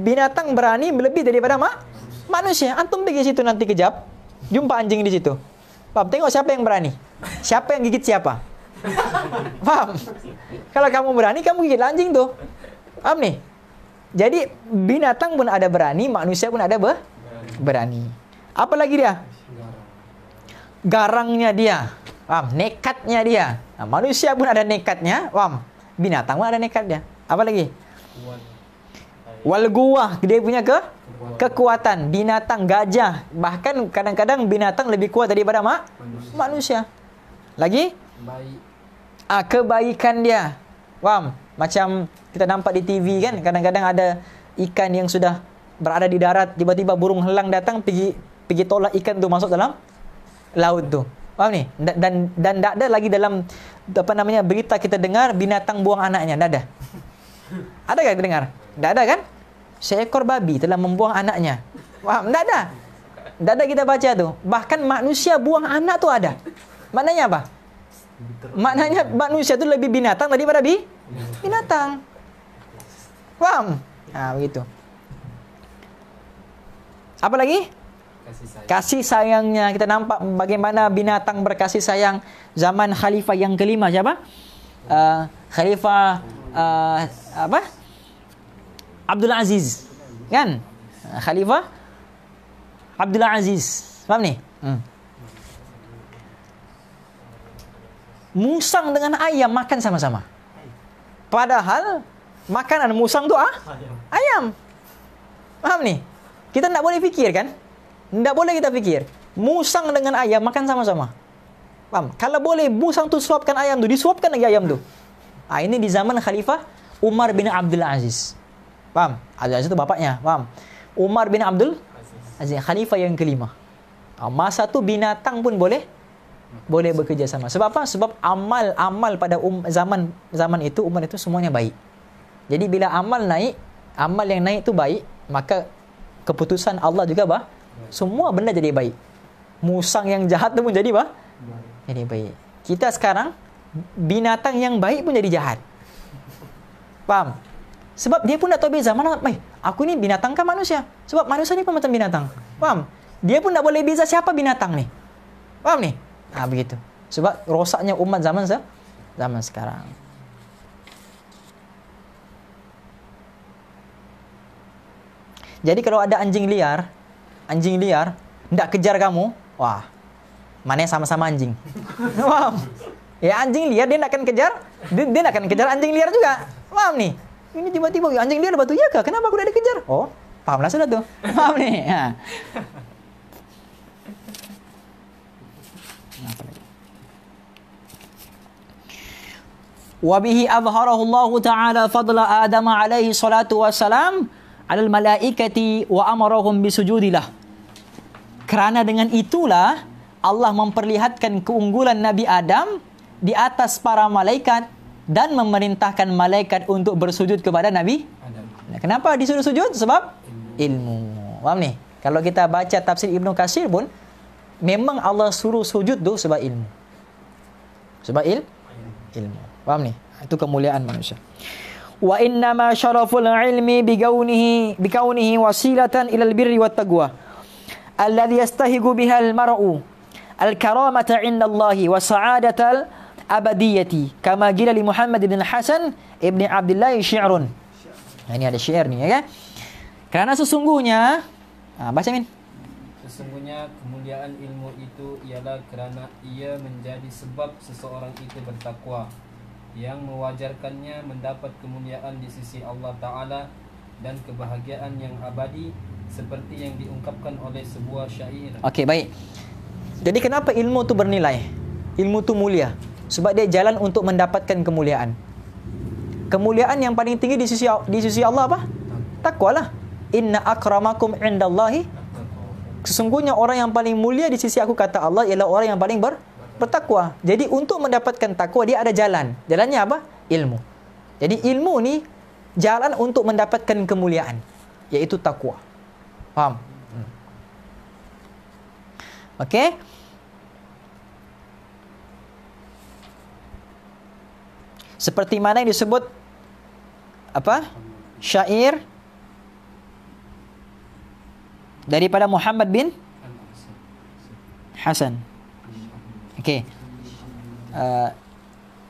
binatang berani lebih daripada manusia. Antum pergi situ nanti kejap, jumpa anjing di situ. Faham? Tengok siapa yang berani. Siapa yang gigit siapa. Faham? Kalau kamu berani, kamu gigit anjing tu. Faham ni? Jadi binatang pun ada berani, manusia pun ada berani. Apa lagi dia? Garangnya dia. Paham? Nekatnya dia. Nah, manusia pun ada nekatnya. Paham? Binatang pun ada nekatnya. Apa lagi? Wal guwah, dia punya kekuatan. Binatang, gajah, bahkan kadang-kadang binatang lebih kuat daripada manusia. Lagi? Baik. Kebaikan dia. Paham? Macam kita nampak di TV kan, kadang-kadang ada ikan yang sudah berada di darat, tiba-tiba burung helang datang pergi tolak ikan tu masuk dalam laut tu. Faham ni? Dan tak ada lagi dalam berita kita dengar binatang buang anaknya. Tak ada. Ada tak kita dengar? Tak ada kan? Seekor babi telah membuang anaknya. Faham? Tak ada. Tak ada kita baca tu. Bahkan manusia buang anak tu ada. Maknanya apa? Maknanya manusia tu lebih binatang daripada binatang. Faham? Begitu. Apa lagi? Kasih sayangnya. Kita nampak bagaimana binatang berkasih sayang zaman khalifah yang kelima. Siapa? Khalifah Abdul Aziz. Kan? Khalifah Abdul Aziz. Faham ni? Musang dengan ayam makan sama-sama. Padahal makanan musang tu ayam. Faham ni? Kita tak boleh fikir kan? Tak boleh kita fikir. Musang dengan ayam makan sama-sama. Faham? Kalau boleh musang tu suapkan ayam tu, disuapkan lagi ayam tu. Ini di zaman Khalifah Umar bin Abdul Aziz. Faham? Abdul Aziz tu bapaknya. Faham? Umar bin Abdul Aziz, Khalifah yang kelima. Masa tu binatang pun boleh bekerja sama. Sebab apa? Sebab amal pada zaman itu, Umar itu semuanya baik. Jadi bila amal yang naik tu baik, maka keputusan Allah juga semua benda jadi baik. Musang yang jahat tu pun jadi baik. Kita sekarang binatang yang baik pun jadi jahat. Faham? Sebab dia pun tak tahu beza mana, aku ni binatang ke manusia? Sebab manusia ni pun macam binatang. Faham? Dia pun tak boleh beza siapa binatang ni. Faham ni? Begitu. Sebab rosaknya umat zaman sekarang. Jadi kalau ada anjing liar hendak kejar kamu, mana sama-sama anjing. Faham? Ya anjing liar dia nak akan kejar, dia nak akan kejar anjing liar juga. Faham ni? Ini tiba-tiba anjing liar batu ya ke? Kenapa aku dah dikejar? Fahamlah sudah tu. Faham ni? Wabihi azharahu Allah Ta'ala fadla Adam alaihi salatu wassalam alal malaikati wa amarahum bisujudilah. Kerana dengan itulah Allah memperlihatkan keunggulan Nabi Adam di atas para malaikat dan memerintahkan malaikat untuk bersujud kepada Nabi Adam. Kenapa disuruh sujud? Sebab ilmu. Faham ni? Kalau kita baca tafsir Ibnu Katsir pun memang Allah suruh sujud tu sebab ilmu. Sebab ilmu. Faham ni? Itu kemuliaan manusia. Wa innama syaraful ilmi bikaunihi wasilatan ilal birri wat taqwa alladhi yastahiqu biha al-mar'u al-karamata 'inda Allah wa sa'adatal abadiyati kama qila li Muhammad bin Hasan ibni Abdullah syi'run. Ini ada syair ni ya kan? Kerana sesungguhnya baca Min. Sesungguhnya kemuliaan ilmu itu ialah kerana ia menjadi sebab seseorang itu bertakwa, yang mewajarkannya mendapat kemuliaan di sisi Allah Ta'ala dan kebahagiaan yang abadi seperti yang diungkapkan oleh sebuah syair. Okey, baik. Jadi kenapa ilmu tu bernilai? Ilmu tu mulia sebab dia jalan untuk mendapatkan kemuliaan. Kemuliaan yang paling tinggi di sisi Allah apa? Takwa lah. Inna akramakum indallahi, sesungguhnya orang yang paling mulia di sisi aku kata Allah ialah orang yang paling bertakwa. Jadi untuk mendapatkan takwa dia ada jalan. Jalannya apa? Ilmu. Jadi ilmu ni jalan untuk mendapatkan kemuliaan, iaitu takwa. Faham? Okey? Seperti mana yang disebut syair daripada Muhammad bin Hasan. Okey.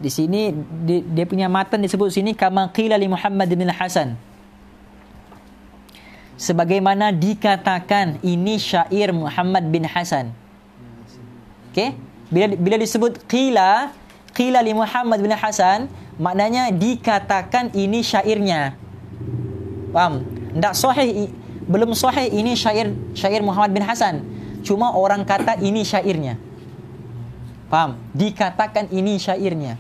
Di sini dia punya matan disebut sini kama qila li Muhammad bin Hasan. sebagaimana dikatakan ini syair Muhammad bin Hasan. Okey, bila disebut qila li Muhammad bin Hasan, maknanya dikatakan ini syairnya. Faham? Tak sahih, belum sahih ini syair Muhammad bin Hasan. Cuma orang kata ini syairnya. Faham? Dikatakan ini syairnya.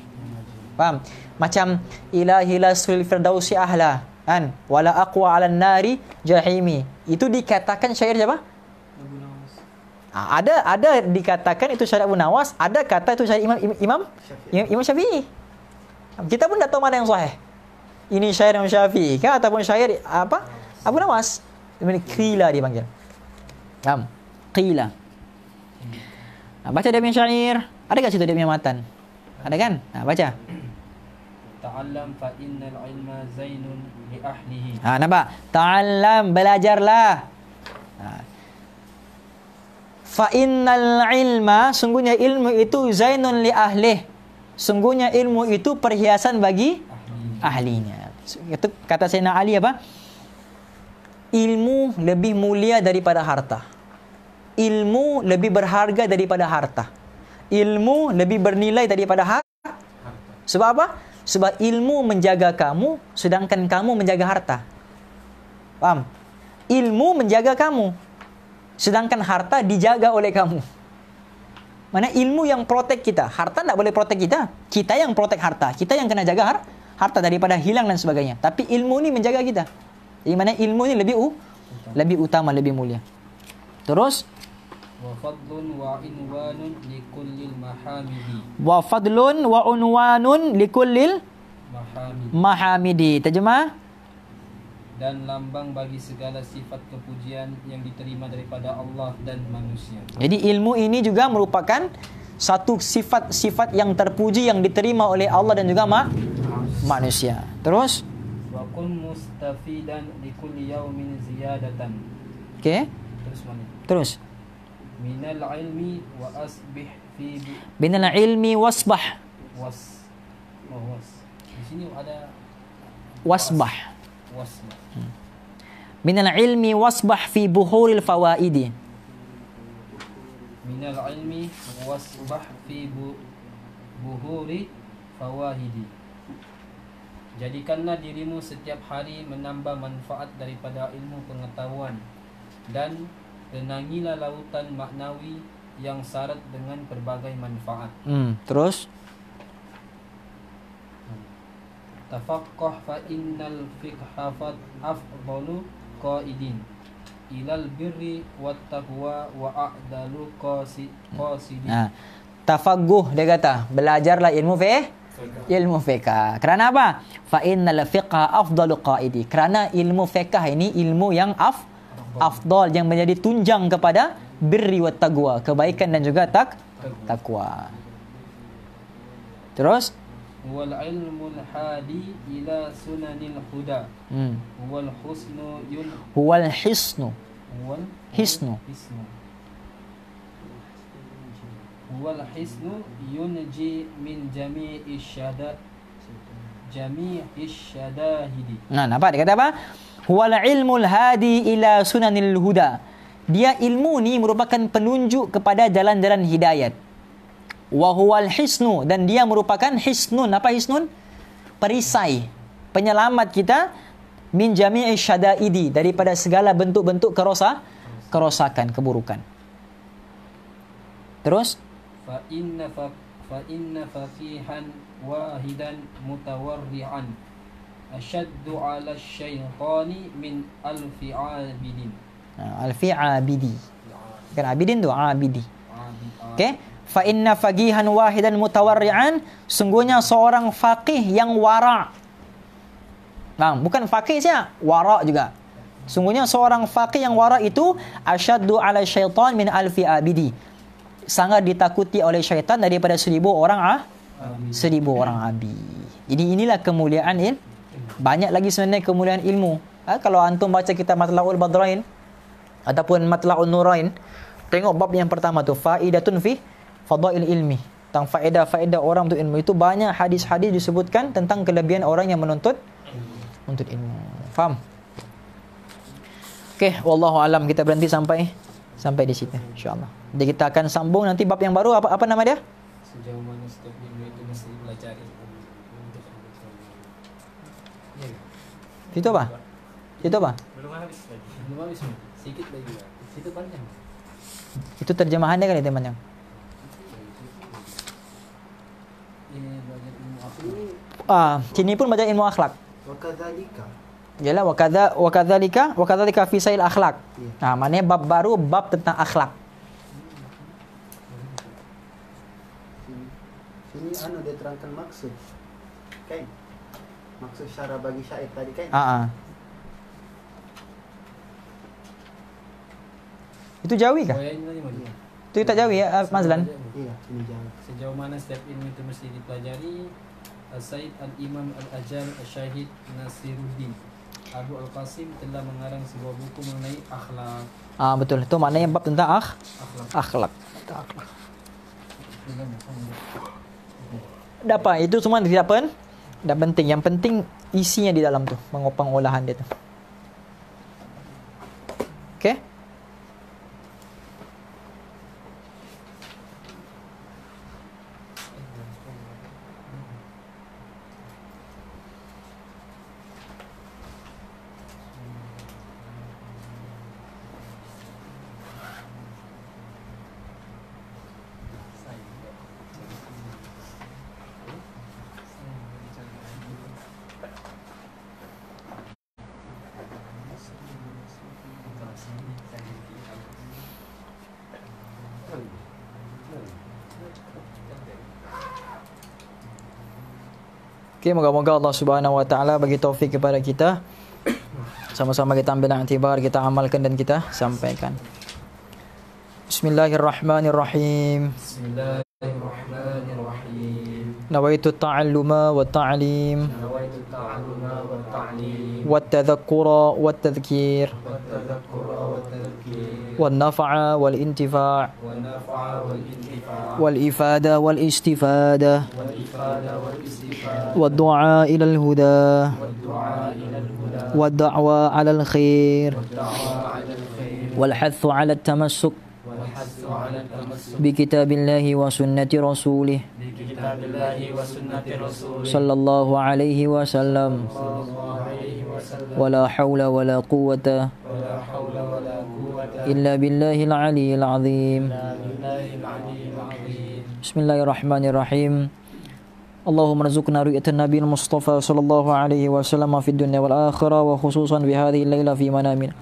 Faham? Macam ilahi lasul firdausi ahla, kan? Wala aqwa 'alan nari jahimi. Itu dikatakan syair siapa? Abu Nawas. Ada dikatakan itu syair Abu Nawas, ada kata itu syair Imam Syafi'i. Kita pun tak tahu mana yang sahih. Ini syair Imam Syafi'i kan ataupun syair apa? Abu Nawas. Ini qila dipanggil. Faham? Qila. Baca dia punya syair. Ada kat situ dia punya matan? Ada kan? Baca. Ta'allam fa innal ilma zainun li ahlihi. Nampak? Ta'allam, belajarlah. Fa innal ilma, sungguhnya ilmu itu zainun li ahlih. Sungguhnya ilmu itu perhiasan bagi ahlinya. Itu kata Sayyidina Ali apa? Ilmu lebih mulia daripada harta. Ilmu lebih berharga daripada harta. Ilmu lebih bernilai daripada harta. Sebab apa? Sebab ilmu menjaga kamu, sedangkan kamu menjaga harta. Faham? Ilmu menjaga kamu, sedangkan harta dijaga oleh kamu. Mana ilmu yang protek kita, harta tak boleh protek kita. Kita yang protek harta, kita yang kena jaga harta daripada hilang dan sebagainya. Tapi ilmu ni menjaga kita. Jadi mana ilmu ni lebih utama, lebih mulia. Terus Wa fadlun wa inwanun likullil mahamidi. wa fadlun wa unwanun likullil Mahamidi. mahamidi. Terjemah? Dan lambang bagi segala sifat kepujian yang diterima daripada Allah dan manusia. Jadi ilmu ini juga merupakan satu sifat-sifat yang terpuji yang diterima oleh Allah dan juga manusia. Terus? Wa kun mustafidan likulli yaumin ziyadatan. Okey. Terus mana? Terus. Minal ilmi wa asbih fi Binal ilmi wasbah. was. Di sini ada Wasbah. wasbah. Minal ilmi wasbah fi buhuril fawaidi. Minal ilmi wasbah fi buhuri fawahidi. Jadikanlah dirimu setiap hari menambah manfaat daripada ilmu pengetahuan, dan renangilah lautan maknawi yang syarat dengan berbagai manfaat. Terus? Tafaqqah fa innal fiqha afdalu qaidin ilal birri wat taqwa wa a'dalu qasidin. Tafaqquh dia kata, belajarlah ilmu fiqh. Kerana apa? Fa innal fiqha afdalu qaidi. Kerana ilmu fiqh ini ilmu yang afdal, yang menjadi tunjang kepada birri wat taqwa, kebaikan dan juga takwa. Terus? Wal ilmul hadi ila sunanil huda. Wal husnu Huwal hisnu. Wal hisnu yunji min jami'i syadahidi. Nampak dia kata apa? Huwal ilmul hadi ila sunanil huda. Dia ilmu ni merupakan penunjuk kepada jalan-jalan hidayat. Wa huwal hisnu, dan dia merupakan hisnun. Apa hisnun? Perisai, penyelamat kita min jami'i syadaidi, daripada segala bentuk-bentuk kerosakan, keburukan. Terus? Fa inna faqihan wahidan mutawarri'an asyaddu 'ala syaitani min alfi 'abidin. Alfi 'abidi. Kan abidin tu abidi. Okey? Fa inna faqihan wahidan mutawarri'an, sungguhnya seorang faqih yang wara'. Bukan faqih saja, wara' juga. Sungguhnya seorang faqih yang wara' itu asyaddu 'ala syaitan min alfi 'abidi. Sangat ditakuti oleh syaitan daripada 1000 orang 1000 orang abi. Jadi inilah kemuliaan banyak lagi sebenarnya kemuliaan ilmu. Kalau antum baca kitab Matla'ul Badrain ataupun Matla'ul Nurain, tengok bab yang pertama tu, faidatun fi fadail ilmi, tentang faedah-faedah orang untuk ilmu. Itu banyak hadis-hadis disebutkan tentang kelebihan orang yang menuntut ilmu. Faham? Okey, wallahu alam, kita berhenti sampai di situ insyaallah. Jadi kita akan sambung nanti bab yang baru, apa nama dia? Sejauh mana setiap ilmu itu mesti dipelajari. Itu apa? Itu apa? Belum habis lagi. Belum habis, sedikit lagi. Situ panjang. Itu terjemahannya kan itu panjang. Ini belajar ilmu akhlak. Sini pun baca ilmu akhlak. Wakadzalika. Yalah wakadzalika fi sail akhlak. Ya. Maknanya bab baru, bab tentang akhlak. Sini dia terangkan maksud. Kan? Maksud syarah bagi syair tadi kan? Itu Jawi kah? Ini tadi mana? Itu tak Jawi ya, Mazlan? Iya, sini jauh. Sejauh mana setiap ilmu itu mesti dipelajari. Said Al-Imam Al-Ajal Al-Syahid Nasiruddin Abu Al-Qasim telah mengarang sebuah buku mengenai akhlak. Betul. Itu maknanya bab tentang akhlak. Dapat itu semua tidak penting. Yang penting isinya di dalam tu, pengolahan dia tu. Okey? Okey, moga-moga Allah Subhanahu Wa Taala bagi taufik kepada kita. Sama-sama kita ambil iktibar, kita amalkan dan kita sampaikan. Bismillahirrahmanirrahim. Bismillahirrahmanirrahim. Nawaitu ta'alluma wa ta'lim Nawaitu ta'alluma wa ta'lim wa tadhakkura wa tadhkir والتذكر والتذكير والنفع والانتفاع والنفع والانتفاع والإفادة والاستفادة والإفادة والاستفادة والدعاء إلى الهدى والدعاء إلى الهدى والدعوة على الخير والدعوة على الخير والحث على التمسك والحث على التمسك بكتاب الله وسنة رسوله بكتاب الله وسنة رسوله صلى الله عليه وسلم صلى الله عليه وسلم ولا حول ولا قوة ولا حول ولا قوة إلا بالله العلي العظيم إلا بالله العلي العظيم. بسم الله الرحمن الرحيم اللهم ارزقنا رؤية النبي المصطفى صلى الله عليه وسلم في الدنيا والآخرة وخصوصا بهذه الليلة في منامنا.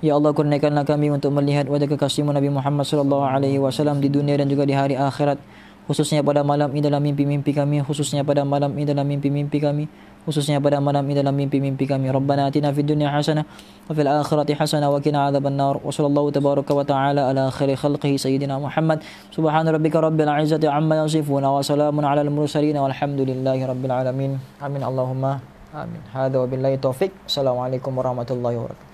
Ya Allah, kurniakanlah kami untuk melihat wajah kekasihmu Nabi Muhammad sallallahu alaihi wasallam di dunia dan juga di hari akhirat, khususnya pada malam ini dalam mimpi-mimpi kami, khususnya pada malam ini dalam mimpi-mimpi kami, khususnya pada malam ini dalam mimpi-mimpi kami. Rabbana atina fid dunya hasanah wa fil akhirati hasanah wa qina adzabannar. Wa sallallahu tabaraka wa ta'ala ala khairi khalqihi sayyidina Muhammad. Subhana rabbika rabbil izzati amma yasifun wa salamun alal mursalin walhamdulillahi rabbil alamin. Amin Allahumma amin. Hadza wa billahi taufik. Assalamualaikum warahmatullahi wabarakatuh.